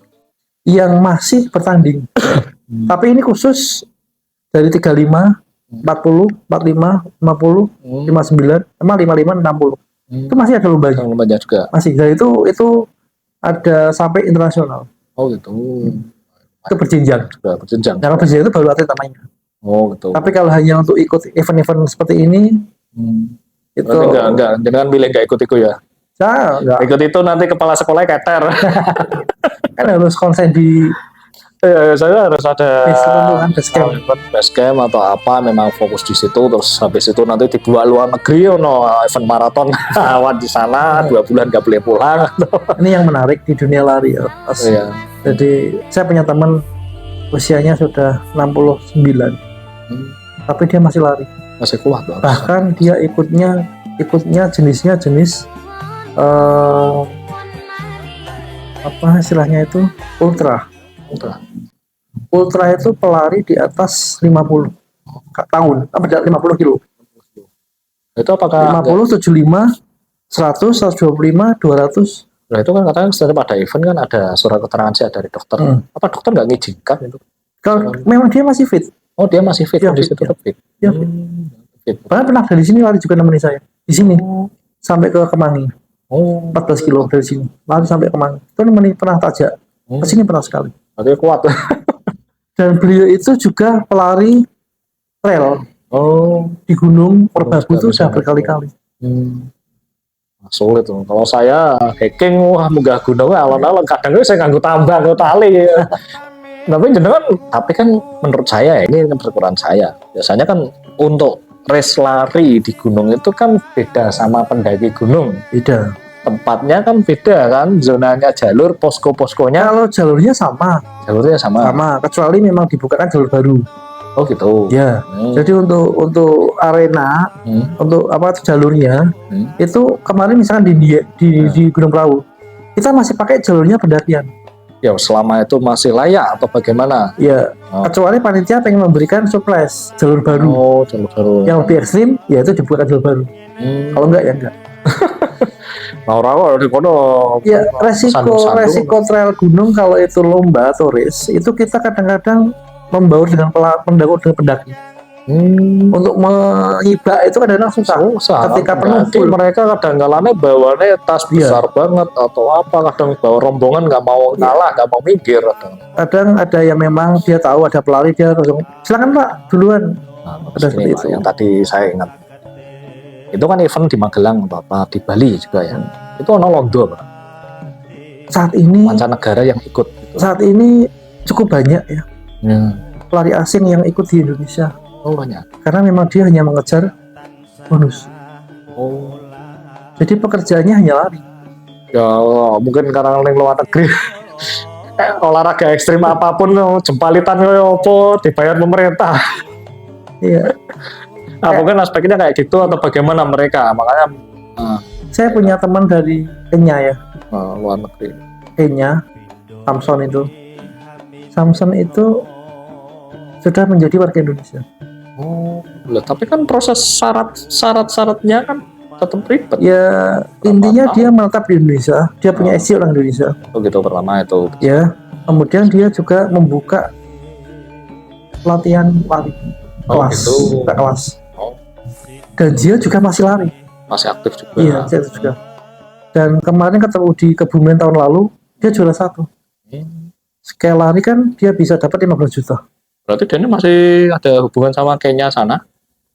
yang masih bertanding. Tapi ini khusus dari 35, 40, 45, 50, 59, 55, 60. Itu masih ada lombanya. Lombanya juga. Masih. Dan itu ada sampai internasional. Oh gitu. Itu berjenjang. Juga berjenjang. Kalau berjenjang itu baru atlet namanya. Oh gitu. Tapi kalau hanya untuk ikut event-event seperti ini, itu enggak, jangan pilih enggak ikut-ikut ya. Enggak. Ikut itu nanti kepala sekolahnya keter. Kan harus konsen di Saya harus ada base camp atau apa, memang fokus di situ, terus habis itu nanti dibawa luar negeri, event maraton awan di sana 2 bulan nggak boleh pulang. Ini yang menarik di dunia lari ya. Iya. Jadi saya punya teman usianya sudah 69, tapi dia masih lari. Masih kuat loh. Bahkan dia ikutnya jenisnya jenis apa istilahnya itu ultra itu pelari di atas 50 tahun, apa 50 kilo. Itu apakah 50, 75, 100, 125, 200. Nah itu kan katanya setiap ada event kan ada surat keterangan sehat dari dokter. Apa dokter nggak ngizinkan itu? Kalau memang dia masih fit. Oh dia masih fit, di situ fit. Dia fit. Pernah dari sini lari juga nemenin saya. Di sini sampai ke Kemangi. 14 kilo dari sini. Lari sampai Kemangi. Itu nemenin pernah tajak. Ke sini pernah sekali. Berarti kuat. Dan beliau itu juga pelari trail. Di Gunung Merbabu itu sudah berkali-kali. Sulit tuh. Kalau saya hiking, munggah gunungnya alon-alon, kadang saya nganggo tambang atau tali. Tapi kan menurut saya ini perkiraan saya. Biasanya kan untuk race lari di gunung itu kan beda sama pendaki gunung. Beda. Tempatnya kan beda kan, zonanya, jalur, posko-poskonya. Kalau jalurnya sama. Jalurnya sama. Kecuali memang dibukakan jalur baru. Oh gitu. Ya. Jadi untuk arena, untuk jalurnya, itu kemarin misalkan di Gunung Prau, kita masih pakai jalurnya pendakian. Ya selama itu masih layak atau bagaimana? Ya. Kecuali panitia pengen memberikan surprise jalur baru. Jalur baru. Yang lebih ekstrim, ya itu dibuka jalur baru. Kalau enggak ya enggak. Ya resiko trail gunung kalau itu lomba atau race itu kita kadang-kadang membaur dengan pendaki. Untuk mengibak itu kadang-kadang susah. Ketika penuh mereka kadang-kadang bawaannya tas besar banget atau apa, kadang bawa rombongan nggak mau ngalah, nggak mau minggir. Kadang ada yang memang dia tahu ada pelari, dia langsung silakan Pak duluan. Ada seperti itu. Yang tadi saya ingat. Itu kan event di Magelang atau apa di Bali juga ya. Itu ono londo Pak. Saat ini mancanegara yang ikut gitu. Saat ini cukup banyak ya. Pelari asing yang ikut di Indonesia. Banyak. Karena memang dia hanya mengejar bonus. Jadi pekerjaannya hanya lari. Ya mungkin karena di luar negeri olahraga ekstrim apapun jempalitan opo dibayar pemerintah. Iya. Mungkin aspeknya kayak gitu atau bagaimana mereka, makanya saya punya teman dari Kenya ya. Luar negeri. Kenya, Samson itu sudah menjadi warga Indonesia. Tapi kan proses syarat-syaratnya kan tetap ribet. Ya intinya dia menetap di Indonesia, dia punya SC orang Indonesia. Gitu pertama itu. Ya, kemudian dia juga membuka latihan lari kelas. Dan dia juga masih lari. Masih aktif juga. Iya, aktif juga. Dan kemarin ketemu di Kebumen tahun lalu, dia juara 1. Sekali lari kan dia bisa dapat 15 juta. Berarti dia ini masih ada hubungan sama Kenya sana?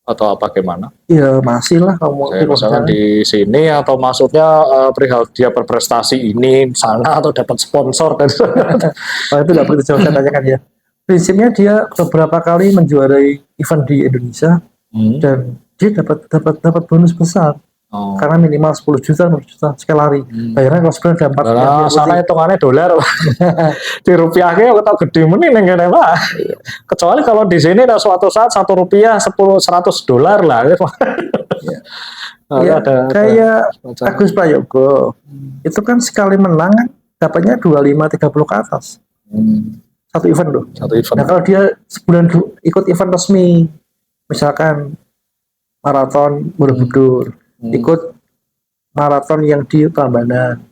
Atau apa gimana? Iya, masih lah kamu. Misalkan di sini atau maksudnya perihal dia berprestasi ini sana atau dapat sponsor dan itu tidak perlu saya tanyakan ya. Prinsipnya dia beberapa kali menjuarai event di Indonesia dan dia dapat bonus besar. Karena minimal 10 juta sekali lari. Bayarnya kalau sebulan ada 4 juta. Sana hitungannya dolar. Di rupiahnya aku tahu gede mending nengene Pak. Kecuali kalau di sini ada suatu saat 1 rupiah 100 dolar lah. Kayak Agus Prayogo. Itu kan sekali menang dapatnya 25-30 ke atas. Satu event loh. Nah kalau dia sebulan ikut event resmi, misalkan maraton Borobudur, ikut maraton yang di Prambanan,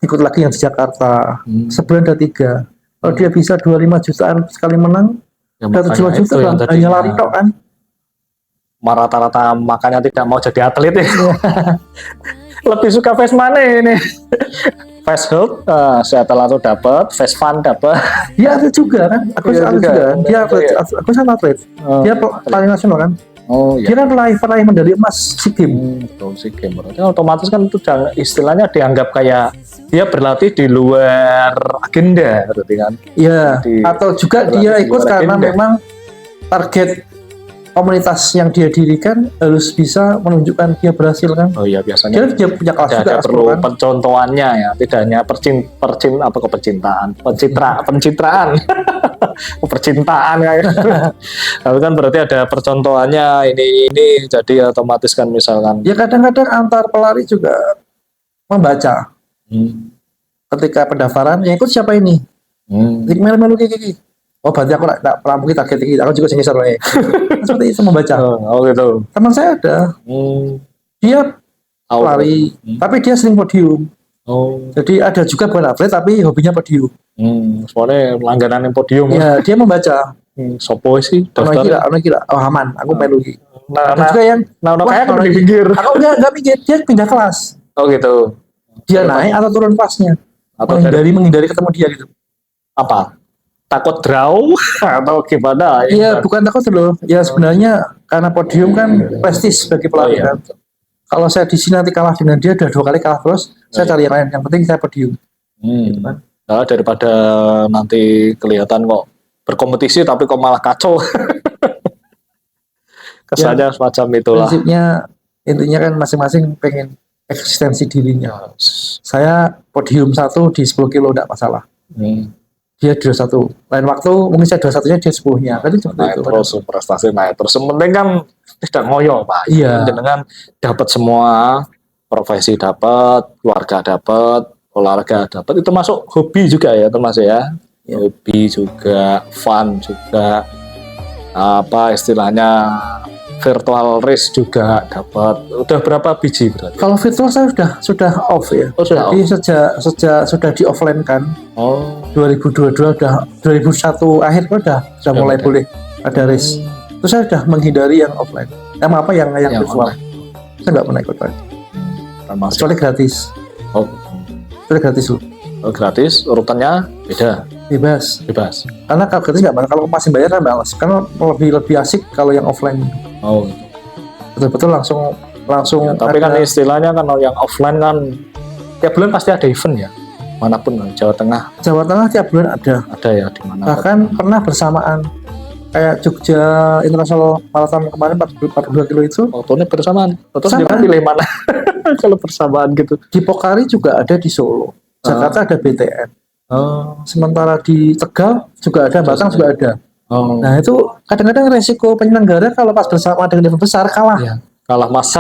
ikut lagi yang di Jakarta, sebulan ada 3. Kalau dia bisa 25 jutaan sekali menang, ada 75 juta hanya lari tok kan. rata-rata makanya tidak mau jadi atlet ya. Lebih suka face mana ini? Face health, setelah itu dapat, face fun dapat. Dia atlet juga kan? Aku Iya atlet juga. juga. Dia atlet. Iya. Aku kan atlet. Dia pelari nasional kan? Oh Dia iya. kan peraih medali emas SEA Games. Betul sih game. Berarti otomatis kan itu istilahnya dianggap kayak dia berlatih di luar agenda, berarti kan? Iya. Di- Atau juga berlatih dia di ikut luar karena agenda. memang target komunitas yang dia dirikan harus bisa menunjukkan dia berhasil kan? Oh iya, biasanya Dia punya kelas juga ada perlu kan? pencontohannya ya, tidak hanya pencitraan, percintaan kayak. Tapi kan berarti ada percontohannya ini, jadi otomatis kan misalkan. Ya kadang-kadang antar pelari juga membaca Hmm, ketika pendaftaran yang ikut siapa ini? Melu-melu kiki. Oh berarti aku nggak pernah mungkin target ini. Aku juga sini sebenarnya. Seperti itu membaca. oh gitu. Teman saya ada, Hmm, dia tahu. pelari, Hmm. tapi dia sering podium. Oh, Jadi ada juga bukan atlet tapi hobinya podium. soalnya langganan yang podium. Ya dia membaca. Sopo sih Ono daftar. kira, oh aman, aku melu iki. Nah, Ada juga yang nah, wah, kayak ono di iki. pinggir. Aku enggak mikir, dia pindah kelas. Oh gitu. Dia Kenapa? naik atau turun kelasnya. Atau Menghindari ketemu dia gitu. apa? Takut draw atau gimana? Iya, bukan takut loh. Ya sebenarnya karena podium kan prestis bagi pelari iya. kan. Kalau saya di sini nanti kalah dengan dia, udah 2 kali kalah terus, saya cari yang lain. Yang penting saya podium. Gitu kan. Nah, daripada nanti kelihatan kok berkompetisi tapi kok malah kacau. Kesannya semacam itulah. Prinsipnya intinya kan masing-masing pengen eksistensi dirinya. Saya podium 1 di 10 kilo enggak masalah. Dia 21. Lain waktu mungkin saya 21-nya dia 10-nya. Kan itu seperti Naik itu. terus prestasi naik terus. Yang penting kan tidak ngoyo Pak. Iya. Dengan dapat semua, profesi dapat, keluarga dapat, olahraga dapat, itu masuk hobi juga ya termasuk ya. Iya. Hobi juga, fun juga, apa istilahnya virtual race juga dapat. Udah berapa biji berarti? Kalau virtual saya sudah off ya. Oh, sudah Jadi sejak sudah di offline kan. Oh, 2022 udah 2001 akhir kan udah mulai ada. boleh ada race. Terus saya sudah menghindari yang offline. Yang virtual. online. Saya nggak pernah ikut lagi. Termasuk. Kecuali gratis. Oh, Kecuali gratis loh. gratis, urutannya beda, Bebas. bebas. Karena kalau gratis nggak malah, kalau masih bayar kan malas. Karena lebih asik kalau yang offline. Oh, Betul-betul langsung ya, tapi kan ada- istilahnya kan yang offline kan tiap bulan pasti ada event ya, manapun Jawa Tengah Jawa Tengah tiap bulan ada. ya di mana. Bahkan pernah bersamaan kayak Jogja International Marathon kemarin 42 kilo itu Waktu ini bersamaan. Terus Sama. kita pilih mana? Kalau bersamaan gitu. di Pokari juga ada di Solo. Jakarta ada BTN. Oh, Sementara di Tegal juga ada, Batang juga ada. oh, Nah itu kadang-kadang resiko penyelenggara kalau pas bersama dengan event besar kalah. ya. Kalah masa.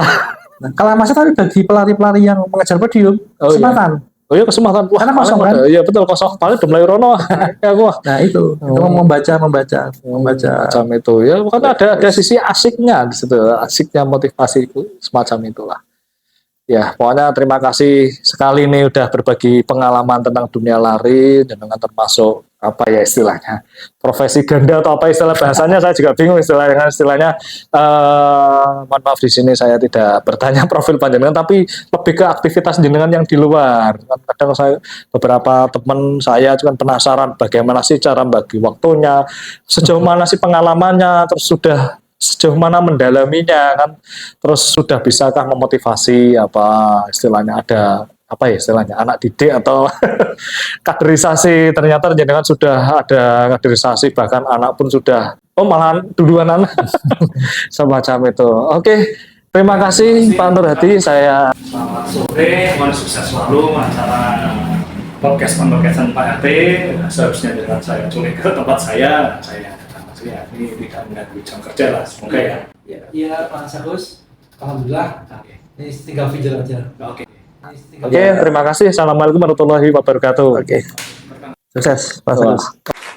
Nah, kalah masa tapi bagi pelari-pelari yang mengejar podium Oh, iya. kesempatan. Oh iya kesempatan. Wah, Karena kosong, paling kan? Iya betul kosong. Paling udah mulai rono. Ya gua. Nah itu membaca. Macam itu ya. Kan ada sisi asiknya di situ. Asiknya motivasi itu semacam itulah. Ya, pokoknya terima kasih sekali nih udah berbagi pengalaman tentang dunia lari dan dengan termasuk apa ya istilahnya profesi ganda atau apa istilah bahasanya saya juga bingung istilahnya mohon maaf di sini saya tidak bertanya profil panjenengan tapi lebih ke aktivitas jenengan yang di luar. Kadang saya beberapa teman saya juga penasaran bagaimana sih cara bagi waktunya, sejauh mana sih pengalamannya, terus sudah sejauh mana mendalaminya kan, terus sudah bisakah memotivasi apa istilahnya ada apa ya istilahnya anak didik atau kaderisasi, ternyata jenengan sudah ada kaderisasi bahkan anak pun sudah malah duluan anak semacam itu. Oke, terima kasih Pak Nurhadi. Saya Selamat sore, semoga sukses selalu acara podcastan Pak RT. Seharusnya dengan saya culik ke tempat saya datang ke sini. Ini tidak mengganggu jam kerja lah, semoga ya. Iya Pak Sagus, alhamdulillah. Oke. Ini tinggal video aja. Oke. Ini tinggal Oke, terima kasih. Assalamualaikum warahmatullahi wabarakatuh. Oke. Sukses Pak Agus.